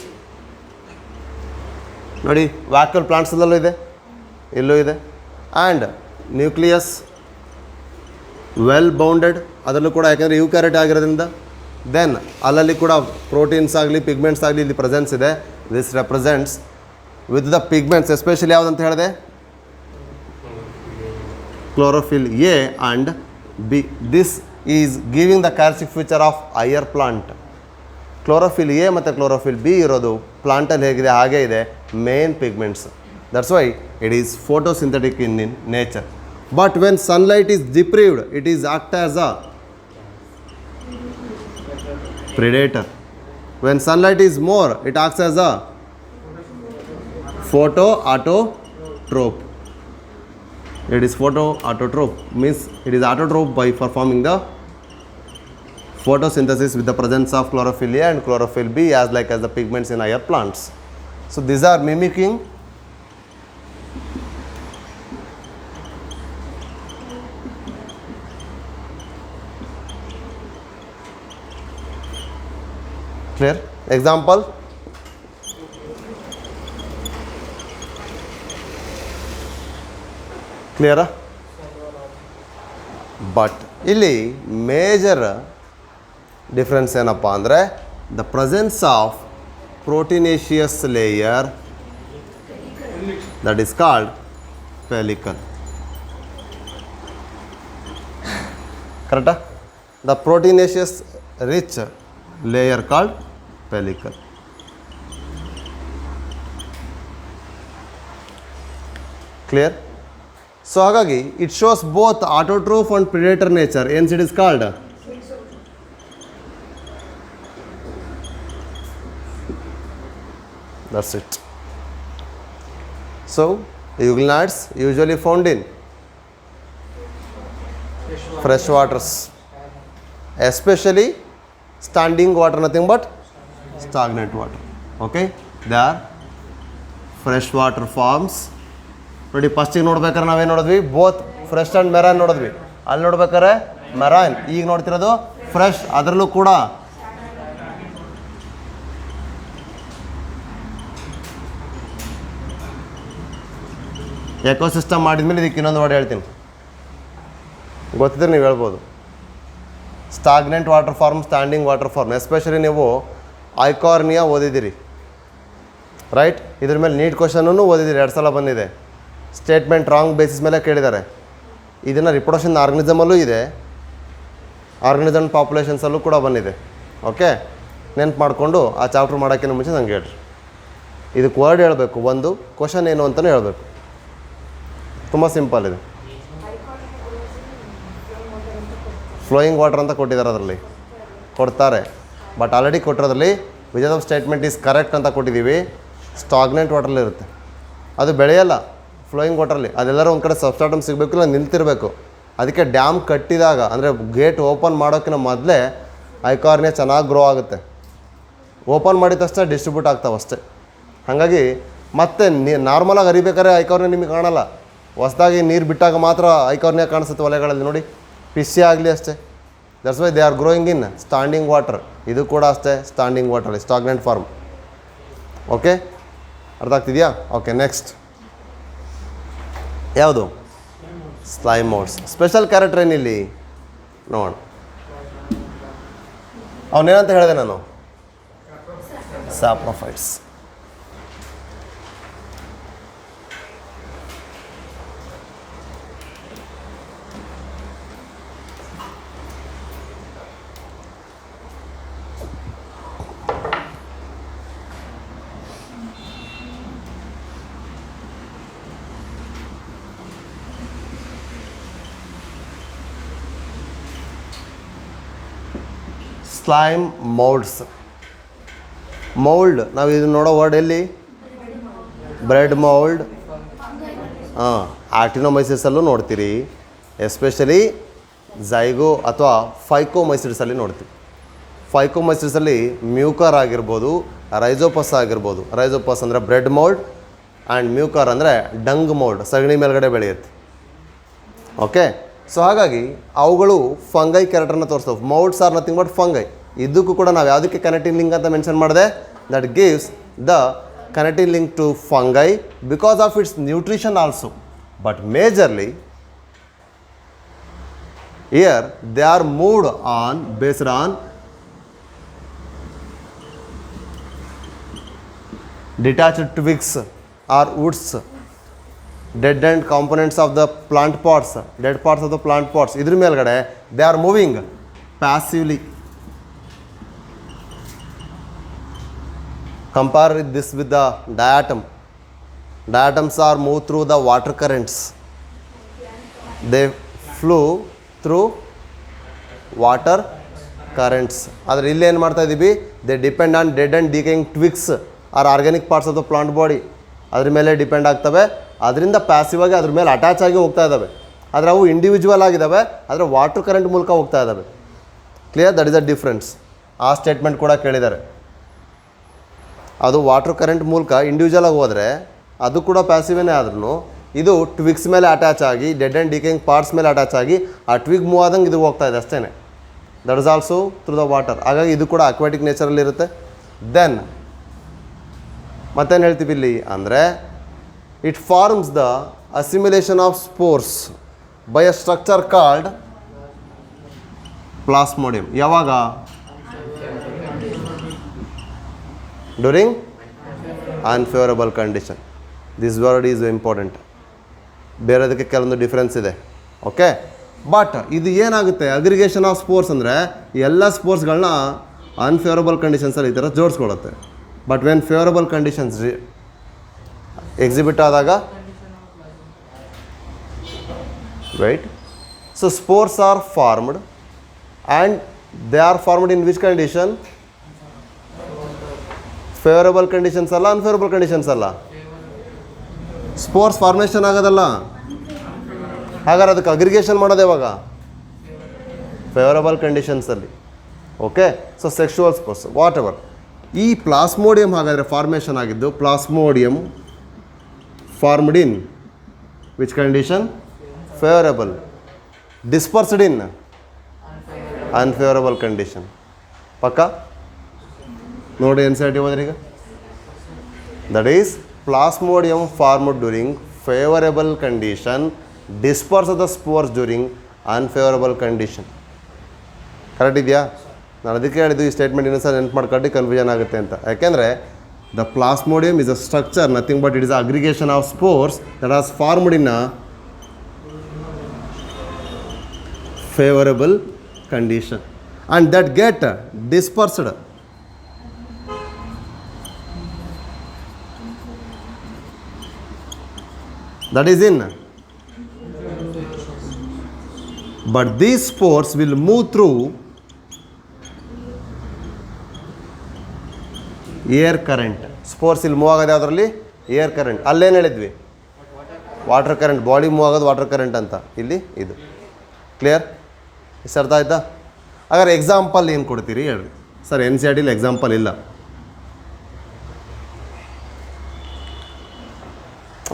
ನೋಡಿ vacuole ಪ್ಲಾಂಟ್ಸಲ್ಲೂ ಇದೆ, ಇಲ್ಲೂ ಇದೆ. ಆ್ಯಂಡ್ ನ್ಯೂಕ್ಲಿಯಸ್ ವೆಲ್ ಬೌಂಡೆಡ್, ಅದರಲ್ಲೂ ಕೂಡ ಯಾಕೆಂದರೆ ಯೂಕ್ಯಾರಿಟ್ ಆಗಿರೋದ್ರಿಂದ. Then ಅಲ್ಲಲ್ಲಿ ಕೂಡ ಪ್ರೋಟೀನ್ಸ್ ಆಗಲಿ ಪಿಗ್ಮೆಂಟ್ಸ್ ಆಗಲಿ ಇಲ್ಲಿ ಪ್ರೆಸೆನ್ಸ್ ಇದೆ. This represents with the pigments, especially ಯಾವುದಂತ ಹೇಳಿದೆ, chlorophyll A and B. This is giving the characteristic feature of higher plant. Chlorophyll a ಮತ್ತು ಕ್ಲೋರೋಫಿಲ್ ಬಿ ಇರೋದು ಪ್ಲಾಂಟಲ್ಲಿ ಹೇಗಿದೆ ಹಾಗೇ ಇದೆ, main pigments. That's why it is photosynthetic in nature. But when sunlight is deprived, it is act as a predator. When sunlight is more, it acts as a photoautotrope. It is photoautotrope, means it is autotrope by performing the photosynthesis with the presence of chlorophyll A and chlorophyll B as like as the pigments in higher plants. So these are mimicking clear. Example, clear. But ಇಲ್ಲಿ major difference ಏನಪ್ಪ ಅಂದರೆ the presence of proteinaceous layer, that is called pellicle. ಕರೆಕ್ಟಾ? The proteinaceous rich layer called pellicle. Clear? So ಹಾಗಾಗಿ it shows both autotroph and predator nature. ಏನ್ಸ್ it is called? That's it. So euglenids usually found in fresh waters, especially standing water, nothing but stagnant water. Okay, they are fresh water forms. ನೋಡಿ ಫಸ್ಟಿಗೆ ನೋಡ್ಬೇಕಾದ್ರೆ ನಾವೇನು ನೋಡಿದ್ವಿ, both fresh and marine ನೋಡಿದ್ವಿ. ಅಲ್ಲಿ ನೋಡ್ಬೇಕಾದ್ರೆ marine, ಈಗ ನೋಡ್ತಿರೋದು ಫ್ರೆಶ್. ಅದರಲ್ಲೂ ಕೂಡ ಎಕೋಸಿಸ್ಟಮ್ ಮಾಡಿದ್ಮೇಲೆ ಇದಕ್ಕೆ ಇನ್ನೊಂದು ವರ್ಡ್ ಹೇಳ್ತೀನಿ, ಗೊತ್ತಿದ್ರೆ ನೀವು ಹೇಳ್ಬೋದು. Stagnant water form, standing water form. Especially ನೀವು ಐಕಾರ್ನಿಯಾ ಓದಿದ್ದೀರಿ, ರೈಟ್? ಇದ್ರ ಮೇಲೆ ನೀಟ್ ಕ್ವಶನೂ ಓದಿದ್ದೀರಿ, 2 ಸಲ ಬಂದಿದೆ. ಸ್ಟೇಟ್ಮೆಂಟ್ ರಾಂಗ್ ಬೇಸಿಸ್ ಮೇಲೆ ಕೇಳಿದ್ದಾರೆ. ಇದನ್ನು ರಿಪ್ರೊಡಕ್ಷನ್ ಆರ್ಗನಿಸಮಲ್ಲೂ ಇದೆ, ಆರ್ಗನಿಸಮ್ ಪಾಪ್ಯುಲೇಷನ್ಸಲ್ಲೂ ಕೂಡ ಬಂದಿದೆ. ಓಕೆ, ನೆನ್ಪು ಮಾಡಿಕೊಂಡು ಆ ಚಾಪ್ಟರ್ ಮಾಡೋಕ್ಕಿಂತ ಮುಂಚೆ ನಂಗೆ ಹೇಳ್ರಿ. ಇದಕ್ಕೆ ವರ್ಡ್ ಹೇಳಬೇಕು, ಒಂದು ಕ್ವಶನ್ ಏನು ಅಂತಲೂ ಹೇಳಬೇಕು. ತುಂಬ ಸಿಂಪಲ್ ಇದೆ. ಫ್ಲೋಯಿಂಗ್ ವಾಟರ್ ಅಂತ ಕೊಟ್ಟಿದ್ದಾರೆ, ಅದರಲ್ಲಿ ಕೊಡ್ತಾರೆ. ಬಟ್ ಆಲ್ರೆಡಿ ಕೊಟ್ಟಿರೋದ್ರಲ್ಲಿ which of statement is correct ಅಂತ ಕೊಟ್ಟಿದ್ದೀವಿ. ಸ್ಟಾಗ್ನೆಂಟ್ ವಾಟ್ರಲ್ಲಿ ಇರುತ್ತೆ, ಅದು ಬೆಳೆಯಲ್ಲ ಫ್ಲೋಯಿಂಗ್ ವಾಟ್ರಲ್ಲಿ. ಅದೆಲ್ಲರೂ ಒಂದು ಕಡೆ ಸಬ್ಸ್ಟಾಟಮ್ ಸಿಗಬೇಕು, ಇಲ್ಲ ನಿಲ್ತಿರಬೇಕು. ಅದಕ್ಕೆ ಡ್ಯಾಮ್ ಕಟ್ಟಿದಾಗ ಅಂದರೆ ಗೇಟ್ ಓಪನ್ ಮಾಡೋಕ್ಕಿಂತ ಮೊದಲೇ ಐಕಾರ್ನಿಯಾ ಚೆನ್ನಾಗಿ ಗ್ರೋ ಆಗುತ್ತೆ. ಓಪನ್ ಮಾಡಿದ ತಕ್ಷಣ ಡಿಸ್ಟ್ರಿಬ್ಯೂಟ್ ಆಗ್ತಾವೆ ಅಷ್ಟೇ. ಹಾಗಾಗಿ ಮತ್ತೆ ನಾರ್ಮಲಾಗಿ ಹರಿಬೇಕಾದ್ರೆ ಐಕಾರ್ನಿಯಾ ನಿಮಗೆ ಕಾಣಲ್ಲ. ಹೊಸದಾಗಿ ನೀರು ಬಿಟ್ಟಾಗ ಮಾತ್ರ ಐಕಾರ್ನಿಯಾ ಕಾಣಿಸುತ್ತೆ ಹೊಲೆಗಳಲ್ಲಿ. ನೋಡಿ, ಫಿಶ್ಶೇ ಆಗಲಿ ಅಷ್ಟೇ. That's why they are growing in standing water. ಇದು ಕೂಡ ಅಷ್ಟೇ, standing water, stagnant form. Okay, ಅರ್ಥ ಆಗ್ತಿದೆಯಾ? ಓಕೆ, ನೆಕ್ಸ್ಟ್ ಯಾವುದು? Slime moulds. ಸ್ಪೆಷಲ್ ಕ್ಯಾರೆಕ್ಟರ್ ಏನಿಲ್ಲಿ ನೋಡೋಣ. ಅವನೇನಂತ ಹೇಳಿದೆ ನಾನು? ಸ್ಯಾಪ್ರೋಫೈಟ್ಸ್. Slime moulds. ಮೌಲ್ಡ್ ನಾವು ಇದು ನೋಡೋ ವರ್ಡ್ ಎಲ್ಲಿ? Bread mould. ಆಕ್ಟಿನೋಮೈಸಿಸಲ್ಲೂ ನೋಡ್ತೀರಿ, ಎಸ್ಪೆಷಲಿ ಝೈಗೋ ಅಥವಾ ಫೈಕೋಮೈಸಿಡ್ಸಲ್ಲಿ ನೋಡ್ತೀವಿ. ಫೈಕೋಮೈಸಿಡ್ಸಲ್ಲಿ ಮ್ಯೂಕರ್ ಆಗಿರ್ಬೋದು, ರೈಜೋಪಸ್ ಆಗಿರ್ಬೋದು. ರೈಜೋಪಸ್ ಅಂದರೆ ಬ್ರೆಡ್ ಮೌಲ್ಡ್ ಆ್ಯಂಡ್ ಮ್ಯೂಕರ್ ಅಂದರೆ ಡಂಗ್ ಮೌಲ್ಡ್, ಸಗಣಿ ಮೇಲ್ಗಡೆ ಬೆಳೆಯುತ್ತೆ. ಓಕೆ, ಸೊ ಹಾಗಾಗಿ ಅವುಗಳು ಫಂಗೈ ಕ್ಯಾರೆಕ್ಟರ್ನ ತೋರಿಸ್ತವೆ. Moulds are nothing but fungi. ಇದಕ್ಕೂ ಕೂಡ ನಾವು ಯಾವುದಕ್ಕೆ ಕನೆಕ್ಟಿಂಗ್ ಲಿಂಕ್ ಅಂತ ಮೆನ್ಷನ್ ಮಾಡಿದೆ? That gives the connecting link to fungi because of its nutrition also. But majorly here they are moved on based on detached twigs or woods, dead end components of the plant parts, dead parts of the plant parts. ಇದ್ರ ಮೇಲ್ಗಡೆ they are moving passively. Compare this with the diatom. Diatoms are move through the water currents. They flow through water currents. ಆದರೆ ಇಲ್ಲಿ ಏನು ಮಾಡ್ತಾ ಇದ್ದೀವಿ? They depend on dead and decaying twigs or organic parts of the plant body. ಅದ್ರ ಮೇಲೆ depend ಆಗ್ತವೆ. ಅದರಿಂದ passive ಆಗಿ ಅದ್ರ ಮೇಲೆ ಅಟ್ಯಾಚ್ ಆಗಿ ಹೋಗ್ತಾ ಇದ್ದಾವೆ. ಆದರೆ ಅವು ಇಂಡಿವಿಜುವಲ್ ಆಗಿದ್ದಾವೆ, ಆದರೆ ವಾಟರ್ ಕರೆಂಟ್ ಮೂಲಕ ಹೋಗ್ತಾ ಇದ್ದಾವೆ. Clear? That is a difference. ಆ ಸ್ಟೇಟ್ಮೆಂಟ್ ಕೂಡ ಕೇಳಿದ್ದಾರೆ. ಅದು ವಾಟರ್ ಕರೆಂಟ್ ಮೂಲಕ ಇಂಡಿವಿಜುವಲ್ ಆಗಿ ಹೋದರೆ ಅದು ಕೂಡ ಪ್ಯಾಸಿವೇನೇ, ಆದ್ರೂ ಇದು ಟ್ವಿಗ್ಸ್ ಮೇಲೆ ಅಟ್ಯಾಚ್ ಆಗಿ ಡೆಡ್ ಆ್ಯಂಡ್ ಡಿಕೇಯಿಂಗ್ ಪಾರ್ಟ್ಸ್ ಮೇಲೆ ಅಟ್ಯಾಚ್ ಆಗಿ ಆ ಟ್ವಿಗ್ ಮೂವ್ ಆದಂಗೆ ಇದು ಹೋಗ್ತಾ ಇದೆ ಅಷ್ಟೇ. That is also through the water. ಹಾಗಾಗಿ ಇದು ಕೂಡ ಅಕ್ವಾಟಿಕ್ ನೇಚರಲ್ಲಿ ಇರುತ್ತೆ. ದೆನ್ ಮತ್ತೇನು ಹೇಳ್ತೀವಿ ಇಲ್ಲಿ ಅಂದರೆ it forms the assimilation of spores by a structure called plasmodium. ಯಾವಾಗ? During unfavourable condition. This word is important. ಬೇರೆದಕ್ಕೆ ಕೆಲವೊಂದು ಡಿಫ್ರೆನ್ಸ್ ಇದೆ. ಓಕೆ, ಬಟ್ ಇದು ಏನಾಗುತ್ತೆ? ಅಗ್ರಿಗೇಷನ್ ಆಫ್ ಸ್ಪೋರ್ಸ್ ಅಂದರೆ ಎಲ್ಲ ಸ್ಪೋರ್ಟ್ಸ್ಗಳನ್ನ ಅನ್ಫೇವರಬಲ್ ಕಂಡೀಷನ್ಸಲ್ಲಿ ಈ ಥರ ಜೋಡಿಸ್ಕೊಳ್ಳುತ್ತೆ. But when favourable conditions exhibit ಆದಾಗ right. So spores are formed and they are formed in which condition? Favourable conditions ಅಲ್ಲ, ಅನ್ಫೇವರಬಲ್ ಕಂಡೀಷನ್ಸ್ ಅಲ್ಲ. ಸ್ಪೋರ್ಸ್ ಫಾರ್ಮೇಷನ್ ಆಗೋದಲ್ಲ. ಹಾಗಾದ್ರೆ ಅದಕ್ಕೆ ಅಗ್ರಿಗೇಷನ್ ಮಾಡೋದು ಯಾವಾಗ? ಫೇವರಬಲ್ ಕಂಡೀಷನ್ಸಲ್ಲಿ. Okay, so sexual spores what ever. ಈ ಪ್ಲಾಸ್ಮೋಡಿಯಂ ಹಾಗಾದರೆ ಫಾರ್ಮೇಷನ್ ಆಗಿದ್ದು, plasmodium formed in which condition? Favourable. Dispersed in unfavourable condition. ಪಕ್ಕ ನೋಡಿ ಎನ್ ಸಿ ಆರ್ ಟಿ ಹೋದ್ರೆ ಈಗ. That is plasmodium formed during favourable condition, disperse the spores during unfavourable condition. Correct ಇದೆಯಾ? ನಾನು ಅದಕ್ಕೆ ಹೇಳಿದ್ದು ಈ ಸ್ಟೇಟ್ಮೆಂಟ್ ಇನ್ನೊಂದು ಸಲ ನೆನ್ಪು ಮಾಡ್ಕೊಂಡು ಕನ್ಫ್ಯೂಷನ್ ಆಗುತ್ತೆ ಅಂತ. ಯಾಕೆಂದರೆ The plasmodium is a structure, nothing but it is an aggregation of spores that has formed in a favorable condition and that get dispersed. That is in. But these spores will move through air current. Spores will move agade adರಲ್ಲಿ air current. ಅಲ್ಲೇನು ಹೇಳಿದ್ವಿ, water current. Body move ಆಗೋದು water current ಅಂತ. ಇಲ್ಲಿ ಇದು clear, ಇಷ್ಟು ಅರ್ಥ ಆಯ್ತಾ? ಹಾಗಾದ್ರೆ ಎಕ್ಸಾಂಪಲ್ ಏನು ಕೊಡ್ತೀರಿ ಹೇಳ್ರಿ ಸರ್. ಎನ್ ಸಿ ಆರ್ ಟಿಲಿ ಎಕ್ಸಾಂಪಲ್ ಇಲ್ಲ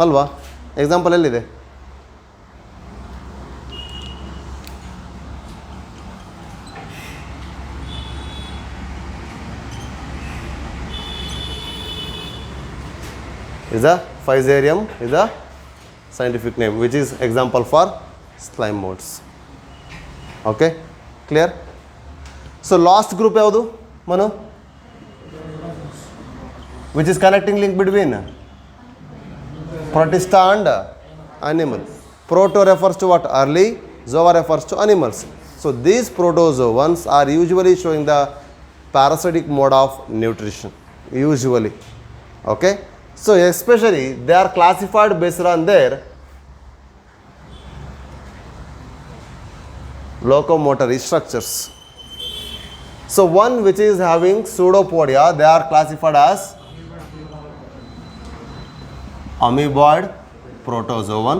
ಅಲ್ವಾ? ಎಕ್ಸಾಂಪಲ್ ಎಲ್ಲಿದೆ? is a Fusarium is a scientific name which is example for slime molds. Okay, clear? So last group ಯಾವುದು Manu? which is connecting link between protista and animal. Proto refers to what? Early. Zoa refers to animals. So these protozoans are usually showing the parasitic mode of nutrition usually. Okay, so especially they are classified based on their locomotory structures. So one which is having pseudopodia, they are classified as amoeboid protozoan.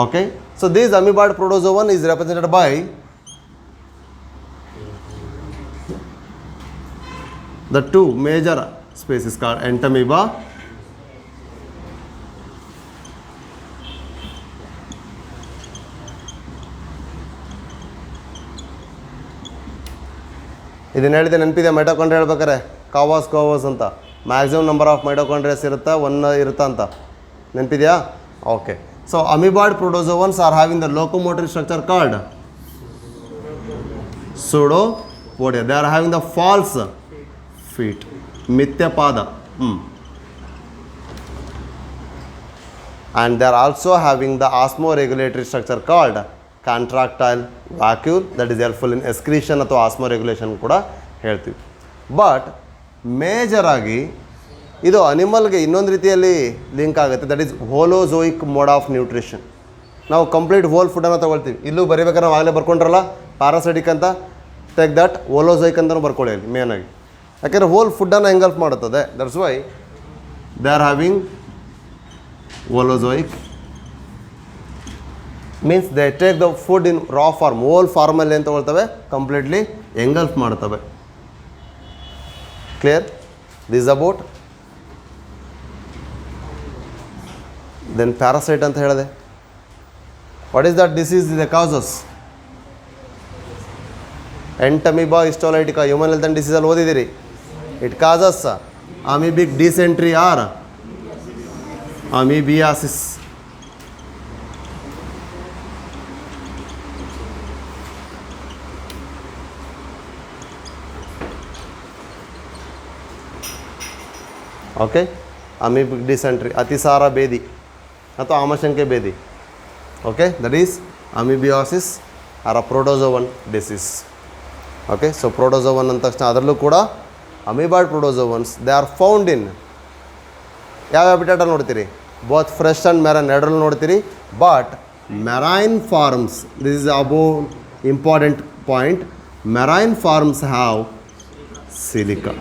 Okay, so this amoeboid protozoan is represented by the two major species called entamoeba ಇದನ್ನು ಹೇಳಿದೆ ನೆನಪಿದೆ? Mitochondria ಹೇಳ್ಬೇಕಾರೆ ಕಾವಾಸ್ ಅಂತ maximum number of ಮೈಟೋಕಾಂಡ್ರಿಯಾಸ್ ಇರುತ್ತಾ, 1 ಇರುತ್ತಾ ಅಂತ ನೆನಪಿದೆಯಾ? Okay, so amoeboid protozoans are having the locomotory structure called pseudopodia. They are having the false feet, ಮಿಥ್ಯಪಾದ. And they are also having the osmoregulatory structure called contractile vacuole that is helpful in excretion ಅಥವಾ osmoregulation ಕೂಡ ಹೇಳ್ತೀವಿ. But major ಆಗಿ ಇದು ಅನಿಮಲ್ಗೆ ಇನ್ನೊಂದು ರೀತಿಯಲ್ಲಿ link ಆಗುತ್ತೆ, that is holozoic mode of nutrition. ನಾವು ಕಂಪ್ಲೀಟ್ ಹೋಲ್ ಫುಡ್ಡನ್ನು ತೊಗೊಳ್ತೀವಿ. ಇಲ್ಲೂ ಬರೀಬೇಕಾದ್ರೆ ನಾವು ಆಗಲೇ ಬರ್ಕೊಂಡ್ರಲ್ಲ ಪ್ಯಾರಾಸೈಟಿಕ್ ಅಂತ, ಟೇಕ್ ದಟ್ ಹೋಲೋಜೋಯಿಕ್ ಅಂತಲೂ ಬರ್ಕೊಳ್ಳಿ ಅಲ್ಲಿ ಮೇನಾಗಿ, ಯಾಕೆಂದರೆ ಹೋಲ್ ಫುಡ್ಡನ್ನು ಎಂಗಲ್ಫ್ ಮಾಡುತ್ತದೆ. That's why they are having holozoic. Means they take the food in raw form, whole ಫಾರ್ಮಲ್ಲಿ ಏನು ತೊಗೊಳ್ತವೆ, ಕಂಪ್ಲೀಟ್ಲಿ ಎಂಗಲ್ಫ್ ಮಾಡ್ತವೆ. Clear? This about then parasite ಅಂತ ಹೇಳಿದೆ. What is that disease the causes? Entamoeba ಹಿಸ್ಟೋಲೈಟಿಕಾ, human health and ಡಿಸೀಸಲ್ಲಿ ಓದಿದ್ದೀರಿ. It causes amoebic dysentery or amoebiasis. Okay, amoebic dysentery, ಅತಿಸಾರ ಭೇದಿ ಅಥವಾ ಆಮಶಂಕೆ ಭೇದಿ. Okay, that is amoebiasis are a protozoan disease. Okay, so protozoan ಅಂದ ತಕ್ಷಣ ಅದರಲ್ಲೂ ಕೂಡ amoeboid protozoans they are found in ಯಾವ ಹ್ಯಾಬಿಟಾಟಲ್ಲಿ ನೋಡ್ತೀರಿ? ಬೋತ್ ಫ್ರೆಶ್ ಆ್ಯಂಡ್ ಮೆರೈನ್ ಎರಡರಲ್ಲೂ ನೋಡ್ತೀರಿ. But marine forms, this is above important point, marine forms have silica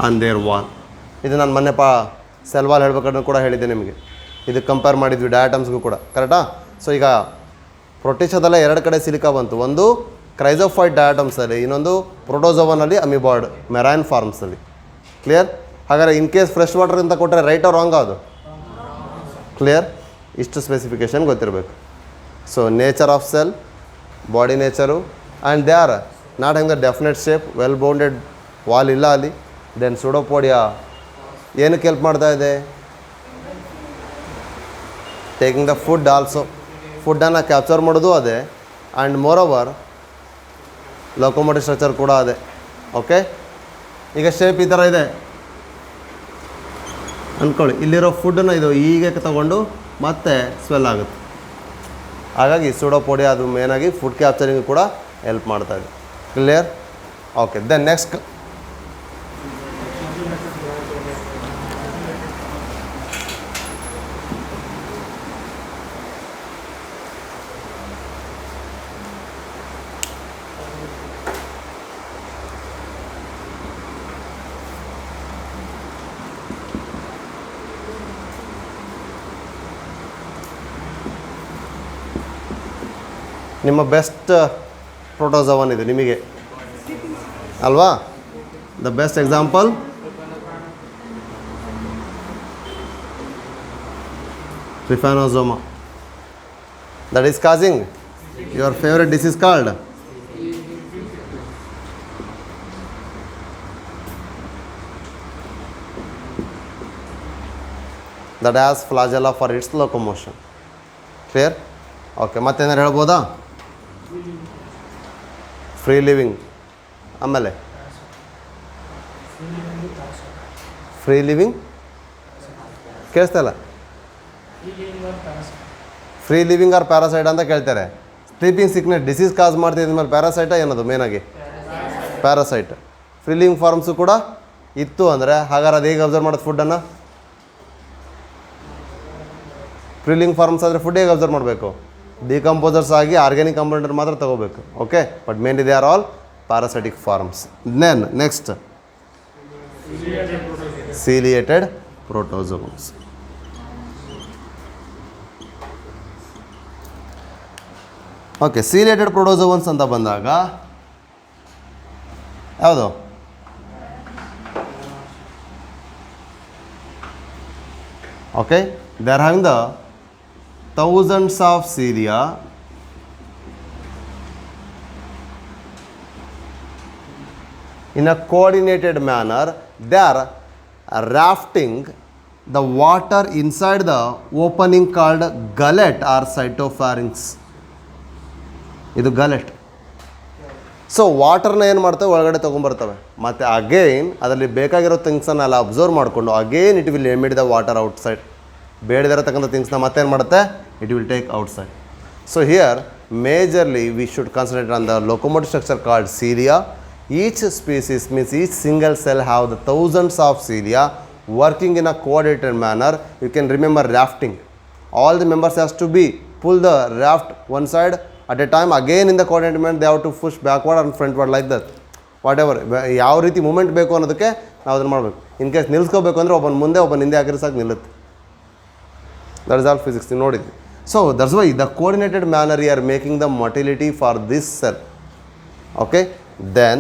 on their wall. ಇದು ನಾನು ಮೊನ್ನೆ ಸೆಲ್ ವಾಲ್ ಹೇಳ್ಬೇಕಾದ್ರೆ ಕೂಡ ಹೇಳಿದ್ದೆ ನಿಮಗೆ. ಇದು ಕಂಪೇರ್ ಮಾಡಿದ್ವಿ ಡಯಾಟಮ್ಸ್ಗೂ ಕೂಡ, ಕರೆಕ್ಟಾ? ಸೊ ಈಗ ಪ್ರೊಟಿಸ್ಟಾದಲ್ಲೇ 2 ಕಡೆ ಸಿಲಿಕಾ ಬಂತು, ಒಂದು ಕ್ರೈಸೋಫೈಟ್ ಡಯಾಟಮ್ಸಲ್ಲಿ, ಇನ್ನೊಂದು ಪ್ರೋಟೋಜೋವನಲ್ಲಿ, ಅಮೀಬಾಯ್ಡ್ ಮೆರೈನ್ ಫಾರ್ಮ್ಸಲ್ಲಿ. ಕ್ಲಿಯರ್? ಹಾಗಾದರೆ ಇನ್ ಕೇಸ್ ಫ್ರೆಶ್ ವಾಟರ್ ಅಂತ ಕೊಟ್ಟರೆ ರೈಟ್ ಆರ್ ರಾಂಗ್ ಅದು? ಕ್ಲಿಯರ್? ಇಷ್ಟು ಸ್ಪೆಸಿಫಿಕೇಷನ್ ಗೊತ್ತಿರಬೇಕು. So nature of cell, body nature, and they R not hang the definite shape, well bounded wall ಇಲ್ಲ ಅಲ್ಲಿ. ದೆನ್ ಸೂಡೋಪೋಡಿಯಾ ಏನಕ್ಕೆ ಹೆಲ್ಪ್ ಮಾಡ್ತಾ ಇದೆ? ಟೇಕಿಂಗ್ ದ ಫುಡ್ ಆಲ್ಸೋ, ಫುಡ್ಡನ್ನು ಕ್ಯಾಪ್ಚರ್ ಮಾಡೋದು ಅದೇ, and more over locomotive structure ಕೂಡ ಅದೇ. ಓಕೆ, ಈಗ ಶೇಪ್ ಈ ಥರ ಇದೆ ಅಂದ್ಕೊಳ್ಳಿ. ಇಲ್ಲಿರೋ ಫುಡ್ಡನ್ನು ಇದು ಹೀಗೆ ತಗೊಂಡು ಮತ್ತೆ ಸ್ವೆಲ್ ಆಗುತ್ತೆ. ಹಾಗಾಗಿ ಸೂಡೋಪೋಡಿಯಾ ಅದು ಮೇನಾಗಿ ಫುಡ್ ಕ್ಯಾಪ್ಚರಿಂಗ್ ಕೂಡ ಹೆಲ್ಪ್ ಮಾಡ್ತಾ ಇದೆ. ಕ್ಲಿಯರ್? ಓಕೆ. ದೆನ್ ನೆಕ್ಸ್ಟ್ ನಿಮ್ಮ ಬೆಸ್ಟ್ ಪ್ರೋಟೋಜೋವನ್ ಇದು ನಿಮಗೆ ಅಲ್ವಾ? The best example Trypanosoma that is causing your favourite disease called that has flagella for its locomotion. Clear? Okay. ಮತ್ತೇನಾರು ಹೇಳ್ಬೋದಾ? ಫ್ರೀ ಲಿವಿಂಗ್, ಆಮೇಲೆ ಫ್ರೀ ಲಿವಿಂಗ್ ಕೇಳಿಸ್ತಾ ಇಲ್ಲ. ಫ್ರೀ ಲಿವಿಂಗ್ ಆರ್ ಪ್ಯಾರಾಸೈಟ್ ಅಂತ ಕೇಳ್ತಾರೆ. ಸ್ಲೀಪಿಂಗ್ ಸಿಕ್ನೆಸ್ ಡಿಸೀಸ್ ಕಾಸ್ ಮಾಡ್ತಿದ್ದ ಮೇಲೆ ಪ್ಯಾರಾಸೈಟ ಏನದು ಮೇನಾಗಿ? ಪ್ಯಾರಾಸೈಟ್. ಫ್ರೀ ಲಿವಿಂಗ್ ಫಾರ್ಮ್ಸು ಕೂಡ ಇತ್ತು ಅಂದರೆ ಹಾಗಾದ್ರೆ ಅದು ಹೇಗೆ ಅಬ್ಸರ್ವ್ ಮಾಡೋದು ಫುಡ್ಡನ್ನು? ಫ್ರೀ ಲಿವಿಂಗ್ ಫಾರ್ಮ್ಸ್ ಆದರೆ ಫುಡ್ ಹೇಗೆ ಅಬ್ಸರ್ವ್ ಮಾಡಬೇಕು? ಡಿಕಂಪೋಸರ್ಸ್ ಆಗಿ ಆರ್ಗ್ಯಾನಿಕ್ ಕಂಪೌಂಡರ್ ಮಾತ್ರ ತಗೋಬೇಕು. Okay. But mainly they are all parasitic forms. Then next ciliated protozoans. Okay. ciliated protozoans ಅಂತ ಬಂದಾಗ ಯಾವುದು? Okay. They are having the thousands of cilia in a coordinated manner. They are rafting the water inside the opening called gullet or cytopharynx. ಇದು ಗಲೆಟ್. So ವಾಟರ್ನ ಏನು ಮಾಡ್ತವೆ? ಒಳಗಡೆ ತೊಗೊಂಬರ್ತವೆ. ಮತ್ತು again ಅದರಲ್ಲಿ ಬೇಕಾಗಿರೋ ಥಿಂಗ್ಸನ್ನೆಲ್ಲ ಅಬ್ಸರ್ವ್ ಮಾಡಿಕೊಂಡು again it will emit the water outside. ಬೇಡದಿರತಕ್ಕಂಥ ಥಿಂಗ್ಸ್ನ ಮತ್ತೇನು ಮಾಡುತ್ತೆ? It will take outside. So here majorly we should concentrate on the locomotive structure called cilia. Each species means each single cell have the thousands of cilia working in a coordinated manner. You can remember rafting. All the members has to be pull the raft one side at a time. Again in the coordinated manner they have to push backward and frontward like that. Whatever ಯಾವ ರೀತಿ moment ಬೇಕು ಅನ್ನೋದಕ್ಕೆ ನಾವು ಅದನ್ನು ಮಾಡಬೇಕು. In case ನಿಲ್ಲಿಸ್ಕೋಬೇಕು ಅಂದರೆ ಒಬ್ಬನ ಮುಂದೆ ಒಬ್ಬನ ಹಿಂದೆ ಹಾಕಿದ್ರೆ ಸಾಕು ನಿಲ್ಲುತ್ತೆ. That is all physics. ನೀವು ನೋಡಿದ್ವಿ. So that's why the coordinated manner you are making the motility for this cell. Okay. Then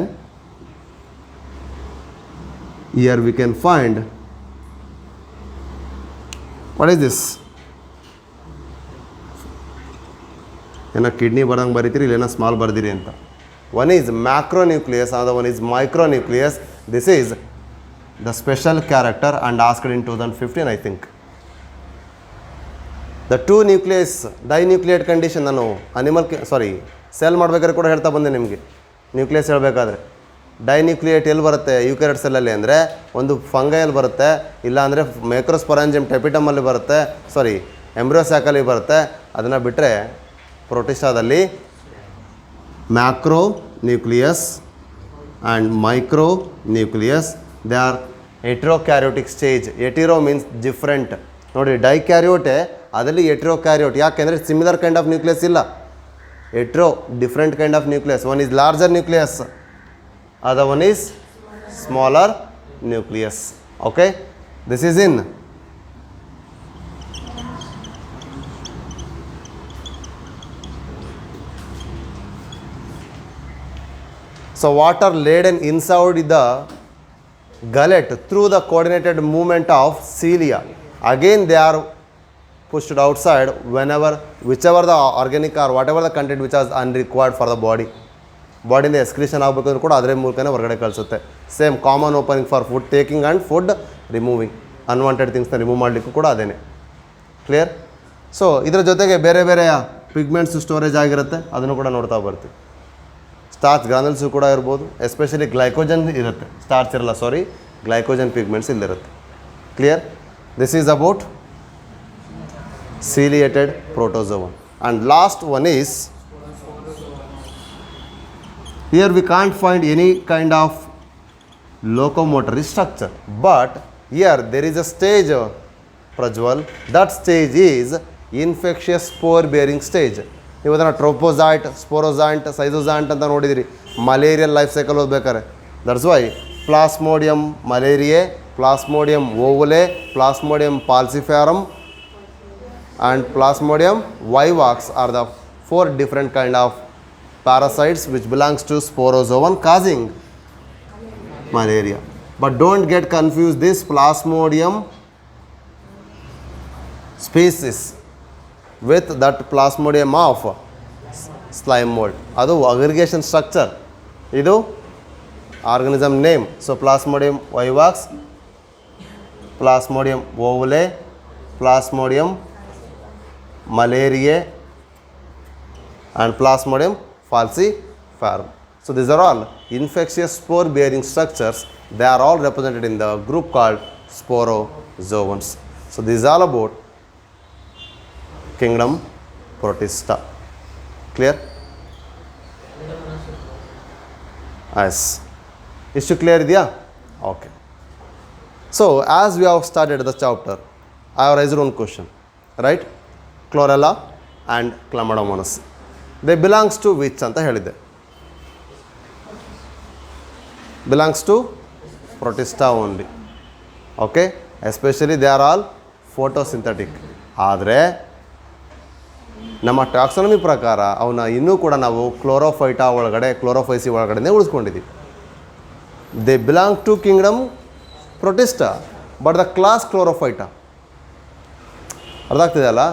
here we can find what is this? ಏನೋ ಕಿಡ್ನಿ ಬರ್ದಂಗೆ ಬರೀತೀರಿ, ಇಲ್ಲೇನೋ ಸ್ಮಾಲ್ ಬರ್ದಿರಿ ಅಂತ. One is macronucleus, another one is micronucleus. This is the special character and asked in 2015 I think. The two nucleus dinucleate condition ನಾನು cell ಮಾಡ್ಬೇಕಾದ್ರೆ ಕೂಡ ಹೇಳ್ತಾ ಬಂದೆ ನಿಮಗೆ. ನ್ಯೂಕ್ಲಿಯಸ್ ಹೇಳಬೇಕಾದ್ರೆ ಡೈನ್ಯೂಕ್ಲಿಯೇಟ್ ಎಲ್ಲಿ ಬರುತ್ತೆ? ಯೂಕ್ಯಾರಿಯೋಟ್ ಸೆಲ್ಲಲ್ಲಿ ಅಂದರೆ ಒಂದು ಫಂಗೈಯಲ್ಲಿ ಬರುತ್ತೆ, ಇಲ್ಲ ಅಂದರೆ ಮೈಕ್ರೋಸ್ಪೊರಾಂಜಿಯಮ್ ಟೆಪಿಟಮಲ್ಲಿ ಬರುತ್ತೆ, ಎಂಬ್ರಿಯೋಸ್ಯಾಕಲ್ಲಿ ಬರುತ್ತೆ. ಅದನ್ನು ಬಿಟ್ಟರೆ ಪ್ರೋಟಿಸ್ಟಾದಲ್ಲಿ macro nucleus and micro nucleus they are heterokaryotic stage. Hetero means different. ನೋಡಿ, ಡೈಕ್ಯಾರಿಯೋಟೆ ಅದರಲ್ಲಿ ಹೆಟ್ರೋಕ್ಯಾರಿಯೋಟ್. ಯಾಕೆಂದರೆ ಸಿಮಿಲರ್ ಕೈಂಡ್ ಆಫ್ ನ್ಯೂಕ್ಲಿಯಸ್ ಇಲ್ಲ. Hetero, different kind of nucleus. One is larger nucleus, other one is smaller nucleus. Okay, this is in so water laden inside the gullet through the coordinated movement of cilia. Again they are pushed outside whichever the organic or whatever the content which is unrequired for the body. ಬಾಡಿಯಿಂದ excretion ಆಗಬೇಕಂದ್ರೂ ಕೂಡ ಅದರ ಮೂಲಕನೇ ಹೊರಗಡೆ ಕಳಿಸುತ್ತೆ. Same common opening for food taking and food removing. Unwanted ಥಿಂಗ್ಸ್ನ remove ಮಾಡಲಿಕ್ಕೂ ಕೂಡ ಅದೇನೆ. ಕ್ಲಿಯರ್? ಸೊ ಇದರ ಜೊತೆಗೆ ಬೇರೆ ಬೇರೆ ಪಿಗ್ಮೆಂಟ್ಸ್ ಸ್ಟೋರೇಜ್ ಆಗಿರುತ್ತೆ, ಅದನ್ನು ಕೂಡ ನೋಡ್ತಾ ಬರ್ತೀವಿ. ಸ್ಟಾರ್ಚ್ ಗ್ರಾನಲ್ಸು ಕೂಡ ಇರ್ಬೋದು. ಎಸ್ಪೆಷಲಿ ಗ್ಲೈಕೋಜನ್ ಇರುತ್ತೆ, ಸ್ಟಾರ್ಚ್ ಇರಲ್ಲ, ಸಾರಿ, ಗ್ಲೈಕೋಜನ್ ಪಿಗ್ಮೆಂಟ್ಸ್ ಇಲ್ಲಿರುತ್ತೆ. Clear? This is about ciliated protozoan. And last one is, here we can't find any kind of locomotory structure, but here there is a stage, Prajwal, that stage is infectious spore bearing stage. ನೀವು ಅದನ್ನು ಟ್ರೋಪೋಸೈಟ್, ಸ್ಪೋರೋಸೈಂಟ್, schizont ಅಂತ ನೋಡಿದಿರಿ malarial life cycle ಓದ್ಬೇಕಾರೆ. That's why Plasmodium malariae, Plasmodium ovale, Plasmodium falciparum and Plasmodium vivax are the 4 different kind of parasites which belongs to sporozoan causing malaria. But don't get confused this Plasmodium species with that Plasmodium of slime mold. Adu aggregation structure, idu organism name. So Plasmodium vivax, Plasmodium ovale, Plasmodium malariae and Plasmodium falciparum. So these are all infectious spore bearing structures. They are all represented in the group called sporozoans. So this is all about kingdom Protista. Clear? Yes. Is it clear idea? Okay. So as we have started the chapter, I have raised one question, right? Chlorella and Chlamydomonas. They belongs to which anta helide? Belongs to Protista only. Okay? Especially they are all photosynthetic. ಆದರೆ ನಮ್ಮ ಟಾಕ್ಸಾನಮಿ ಪ್ರಕಾರ ಅವನ್ನ ಇನ್ನೂ ಕೂಡ ನಾವು ಕ್ಲೋರೋಫೈಟಾ ಒಳಗಡೆ, Chlorophyceae ಒಳಗಡೆ ಉಳಿಸ್ಕೊಂಡಿದ್ದೀವಿ. They belong to kingdom Protista but the class Chlorophyta. ಅರ್ಥ ಆಗ್ತಿದೆ ಅಲ್ಲ?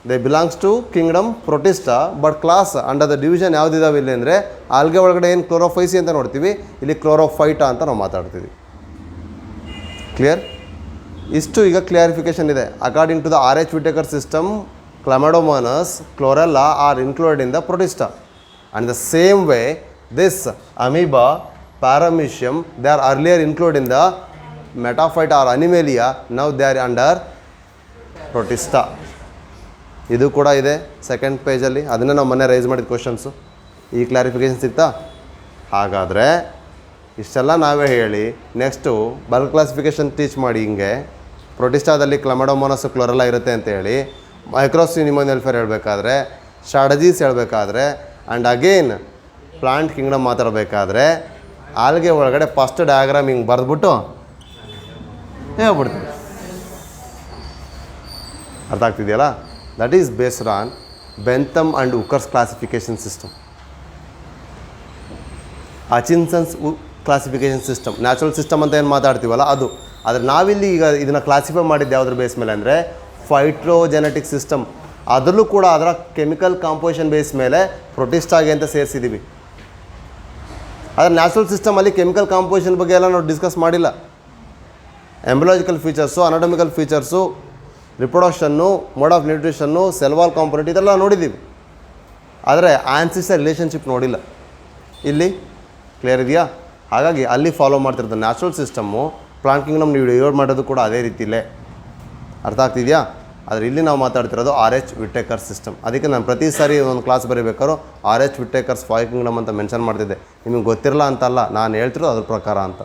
They belongs to kingdom Protista but class under the division ಯಾವುದಿದಾವೆ ಇಲ್ಲಿ ಅಂದರೆ ಆಲ್ಗೆ ಒಳಗಡೆ ಏನು ಕ್ಲೋರೋಫೈಸಿ ಅಂತ ನೋಡ್ತೀವಿ, ಇಲ್ಲಿ ಕ್ಲೋರೋಫೈಟಾ ಅಂತ ನಾವು ಮಾತಾಡ್ತೀವಿ. ಕ್ಲಿಯರ್? ಇಷ್ಟು ಈಗ ಕ್ಲಿಯರಿಫಿಕೇಷನ್ ಇದೆ. According to the RH Whittaker system, Chlamydomonas, Chlorella are included in the Protista. And the same way, this amoeba, paramecium, they are earlier included in the Metaphyta or Animalia. Now they are under Protista. ಇದು ಕೂಡ ಇದೆ second ಪೇಜಲ್ಲಿ. ಅದನ್ನೇ ನಾವು ಮೊನ್ನೆ rice ಮಾಡಿದ questions. ಈ clarification ಸಿಗ್ತಾ? ಹಾಗಾದರೆ ಇಷ್ಟೆಲ್ಲ ನಾವೇ ಹೇಳಿ ನೆಕ್ಸ್ಟು ಬಲ್ಕ್ ಕ್ಲಾಸಿಫಿಕೇಷನ್ ಟೀಚ್ ಮಾಡಿ. ಹಿಂಗೆ ಪ್ರೊಟಿಸ್ಟಾದಲ್ಲಿ ಕ್ಲಮಡೋಮೋನಸ್ ಕ್ಲೋರೆಲ್ಲ ಇರುತ್ತೆ ಅಂತ ಹೇಳಿ, ಮೈಕ್ರೋಸ್ಟಿ ನಿಮೋನ್ ವೆಲ್ಫೇರ್ ಹೇಳಬೇಕಾದ್ರೆ, ಸ್ಟ್ರಾಟಜೀಸ್ ಹೇಳಬೇಕಾದ್ರೆ, ಆ್ಯಂಡ್ ಅಗೇನ್ ಪ್ಲಾಂಟ್ ಕಿಂಗ್ಡಮ್ ಮಾತಾಡಬೇಕಾದ್ರೆ ಆಲ್ಗೆ ಒಳಗಡೆ ಫಸ್ಟ್ ಡಯಾಗ್ರಾಮ್ ಹಿಂಗೆ ಬರೆದ್ಬಿಟ್ಟು ಹೇಳ್ಬಿಡ್ತೀವಿ. ಅರ್ಥ ಆಗ್ತಿದೆಯಲ್ಲ? That is based on Bentham and Hooker's classification system. Hutchinson's classification system, natural system ಅಂತ ಏನು ಮಾತಾಡ್ತೀವಲ್ಲ ಅದು. ಆದರೆ ನಾವಿಲ್ಲಿ ಈಗ ಇದನ್ನು ಕ್ಲಾಸಿಫೈ ಮಾಡಿದ್ದು ಯಾವುದ್ರ ಬೇಸ್ ಮೇಲೆ ಅಂದರೆ ಫೈಟ್ರೋಜೆನೆಟಿಕ್ ಸಿಸ್ಟಮ್. ಅದರಲ್ಲೂ ಕೂಡ ಅದರ ಕೆಮಿಕಲ್ ಕಾಂಪೋಸಿಷನ್ ಬೇಸ್ ಮೇಲೆ ಪ್ರೊಟಿಸ್ಟಾಗೆ ಅಂತ ಸೇರಿಸಿದ್ದೀವಿ. ಆದರೆ ನ್ಯಾಚುರಲ್ ಸಿಸ್ಟಮಲ್ಲಿ ಕೆಮಿಕಲ್ ಕಾಂಪೋಸಿಷನ್ ಬಗ್ಗೆ ಎಲ್ಲ ನಾವು ಡಿಸ್ಕಸ್ ಮಾಡಿಲ್ಲ. Embryological features, anatomical features, reproduction, mode of nutrition, cell wall component ಇದೆಲ್ಲ ನೋಡಿದ್ದೀವಿ. ಆದರೆ ಆನ್ಸಿಸ್ಟರ್ ರಿಲೇಷನ್ಶಿಪ್ ನೋಡಿಲ್ಲ. ಇಲ್ಲಿ ಕ್ಲಿಯರ್ ಇದೆಯಾ? ಹಾಗಾಗಿ ಅಲ್ಲಿ ಫಾಲೋ ಮಾಡ್ತಿರೋದು ನ್ಯಾಚುರಲ್ ಸಿಸ್ಟಮ್ಮು. ಪ್ಲಾಂಟ್ ಕಿಂಗ್ಡಮ್ ನೀವು ಡಿವೈಡ್ ಮಾಡೋದು ಕೂಡ ಅದೇ ರೀತಿಲೇ. ಅರ್ಥ ಆಗ್ತಿದೆಯಾ? ಆದರೆ ಇಲ್ಲಿ ನಾವು ಮಾತಾಡ್ತಿರೋದು RH Whittaker ಸಿಸ್ಟಮ್. ಅದಕ್ಕೆ ನಾನು ಪ್ರತಿ ಸಾರಿ ಒಂದು ಕ್ಲಾಸ್ ಬರೀಬೇಕಾದ್ರೂ RH Whittaker's 5 ಕಿಂಗ್ಡಮ್ ಅಂತ ಮೆನ್ಷನ್ ಮಾಡ್ತಿದ್ದೆ. ನಿಮಗೆ ಗೊತ್ತಿರಲ್ಲ ಅಂತಲ್ಲ, ನಾನು ಹೇಳ್ತಿರೋದು ಅದ್ರ ಪ್ರಕಾರ ಅಂತ.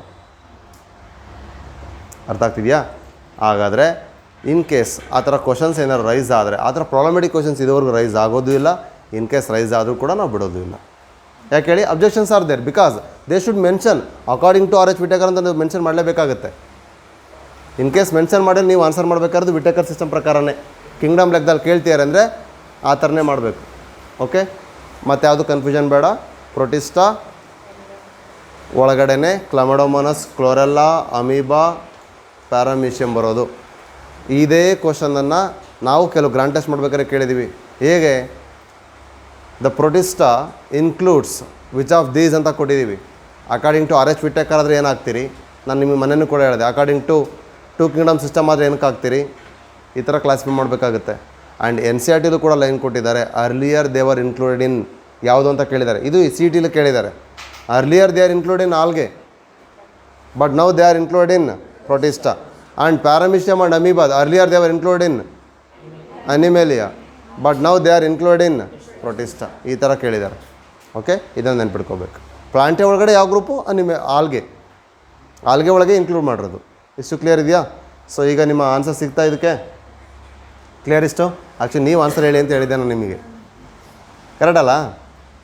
ಅರ್ಥ ಆಗ್ತಿದೆಯಾ? ಹಾಗಾದರೆ ಇನ್ ಕೇಸ್ ಆ ಥರ ಕ್ವಶನ್ಸ್ ಏನಾದ್ರು ರೈಸ್ ಆದರೆ, ಆ ಥರ ಪ್ರಾಬ್ಲಮೆಟಿಕ್ ಕ್ವಶನ್ಸ್ ಇದುವರೆಗೂ ರೈಸ್ ಆಗೋದು ಇಲ್ಲ. ಇನ್ ಕೇಸ್ ರೈಸ್ ಆದರೂ ಕೂಡ ನಾವು ಬಿಡೋದು ಇಲ್ಲ. ಯಾಕೆ ಹೇಳಿ? Objections are there because they should mention according to RH Whittaker ಅಂತ ನೀವು ಮೆನ್ಷನ್ ಮಾಡಲೇಬೇಕಾಗುತ್ತೆ. ಇನ್ ಕೇಸ್ ಮೆನ್ಷನ್ ಮಾಡಿ ನೀವು ಆನ್ಸರ್ ಮಾಡಬೇಕಾದ್ರೆ ವಿಟೇಕರ್ ಸಿಸ್ಟಮ್ ಪ್ರಕಾರನೇ ಕಿಂಗ್ಡಮ್ ಲೆಕ್ಕದಲ್ಲಿ ಕೇಳ್ತೀಯಾರೆ ಅಂದರೆ ಆ ಥರನೇ ಮಾಡಬೇಕು. ಓಕೆ, ಮತ್ತು ಯಾವುದು ಕನ್ಫ್ಯೂಷನ್ ಬೇಡ. ಪ್ರೊಟಿಸ್ಟಾ ಒಳಗಡೆನೆ ಕ್ಲಮಡೋಮೋನಸ್, ಕ್ಲೋರೆಲ್ಲಾ, ಅಮೀಬಾ, ಪ್ಯಾರಾಮೀಷಿಯಂ ಬರೋದು. ಇದೇ ಕ್ವಶನನ್ನು ನಾವು ಕೆಲವು ಗ್ರಾಂಡ್ ಟೆಸ್ಟ್ ಮಾಡಬೇಕಾದ್ರೆ ಕೇಳಿದ್ದೀವಿ. ಹೇಗೆ? The Protista includes which of these ಅಂತ ಕೊಟ್ಟಿದ್ದೀವಿ. ಅಕಾರ್ಡಿಂಗ್ ಟು RH Whittaker ಆದರೆ ಏನಾಗ್ತೀರಿ? ನಾನು ನಿಮಗೆ ಮನೆಯೂ ಕೂಡ ಹೇಳಿದೆ. ಅಕಾರ್ಡಿಂಗ್ ಟು 2 ಕಿಂಗ್ಡಮ್ ಸಿಸ್ಟಮ್ ಆದರೆ ಏನಕ್ಕೆ ಆಗ್ತೀರಿ? ಈ ಥರ ಕ್ಲಾಸಿಫೈ ಮಾಡಬೇಕಾಗುತ್ತೆ. ಆ್ಯಂಡ್ NCERTಲೂ ಕೂಡ ಲೈನ್ ಕೊಟ್ಟಿದ್ದಾರೆ. ಅರ್ಲಿಯರ್ ದೇವರ್ ಇನ್ಕ್ಲೂಡೆಡ್ ಇನ್ ಯಾವುದು ಅಂತ ಕೇಳಿದ್ದಾರೆ. ಇದು ಸಿ ಟಿಲಿ ಕೇಳಿದ್ದಾರೆ. Earlier they are include in algae, but now they are include in Protista. And Paramecium and amoeba earlier they are include in Animalia, but now they are include in Protista. ಈ ಥರ ಕೇಳಿದ್ದಾರೆ. ಓಕೆ, ಇದನ್ನು ನೆನ್ಪಿಟ್ಕೋಬೇಕು. ಪ್ಲಾಂಟೆ ಒಳಗಡೆ ಯಾವ group? Algae ಒಳಗೆ include ಮಾಡಿರೋದು. ಇಷ್ಟು clear ಇದೆಯಾ? ಸೊ ಈಗ ನಿಮ್ಮ ಆನ್ಸರ್ ಸಿಗ್ತಾ ಇದಕ್ಕೆ ಕ್ಲಿಯರ್ ಇಷ್ಟು? ಆ್ಯಕ್ಚುಲಿ ನೀವು ಆನ್ಸರ್ ಹೇಳಿ ಅಂತ ಹೇಳಿದ್ದೆ ನಾನು ನಿಮಗೆ, ಕರೆಕ್ಟ್ ಅಲ್ಲ?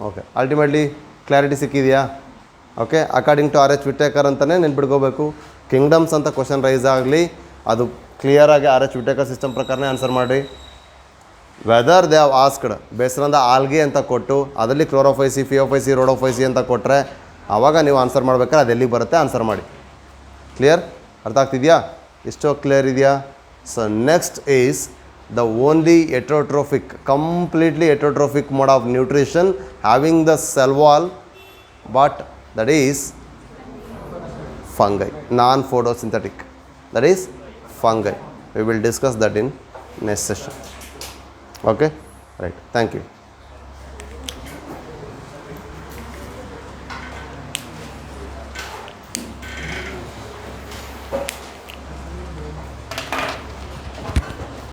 ಓಕೆ, ಅಲ್ಟಿಮೇಟ್ಲಿ ಕ್ಲಾರಿಟಿ ಸಿಕ್ಕಿದೆಯಾ? Okay, according to R H Whittaker ಅಂತಲೇ ನೆನ್ಪಿಟ್ಕೋಬೇಕು. ಕಿಂಗ್ಡಮ್ಸ್ ಅಂತ ಕ್ವಶನ್ ರೈಸ್ ಆಗಲಿ, ಅದು ಕ್ಲಿಯರಾಗಿ ಆರ್ ಎಚ್ ವಿಟೇಕರ್ ಸಿಸ್ಟಮ್ ಪ್ರಕಾರನೇ ಆನ್ಸರ್ ಮಾಡಿರಿ. Whether they have asked based algae ಅಂತ ಕೊಟ್ಟು ಅದರಲ್ಲಿ ಕ್ಲೋರೋಫೈಸಿ, ಫಿಯೋಫೈಸಿ, ರೋಡೋಫೈಸಿ ಅಂತ ಕೊಟ್ಟರೆ ಆವಾಗ ನೀವು ಆನ್ಸರ್ ಮಾಡ್ಬೇಕಾದ್ರೆ ಅದು ಎಲ್ಲಿಗೆ ಬರುತ್ತೆ ಆನ್ಸರ್ ಮಾಡಿ. ಕ್ಲಿಯರ್? ಅರ್ಥ ಆಗ್ತಿದೆಯಾ? ಇಷ್ಟು ಕ್ಲಿಯರ್ ಇದೆಯಾ? So next is the only heterotrophic, completely heterotrophic mode of nutrition having the cell wall, but that is fungi, non-photosynthetic, that is fungi. We will discuss that in next session. Okay, right, thank you.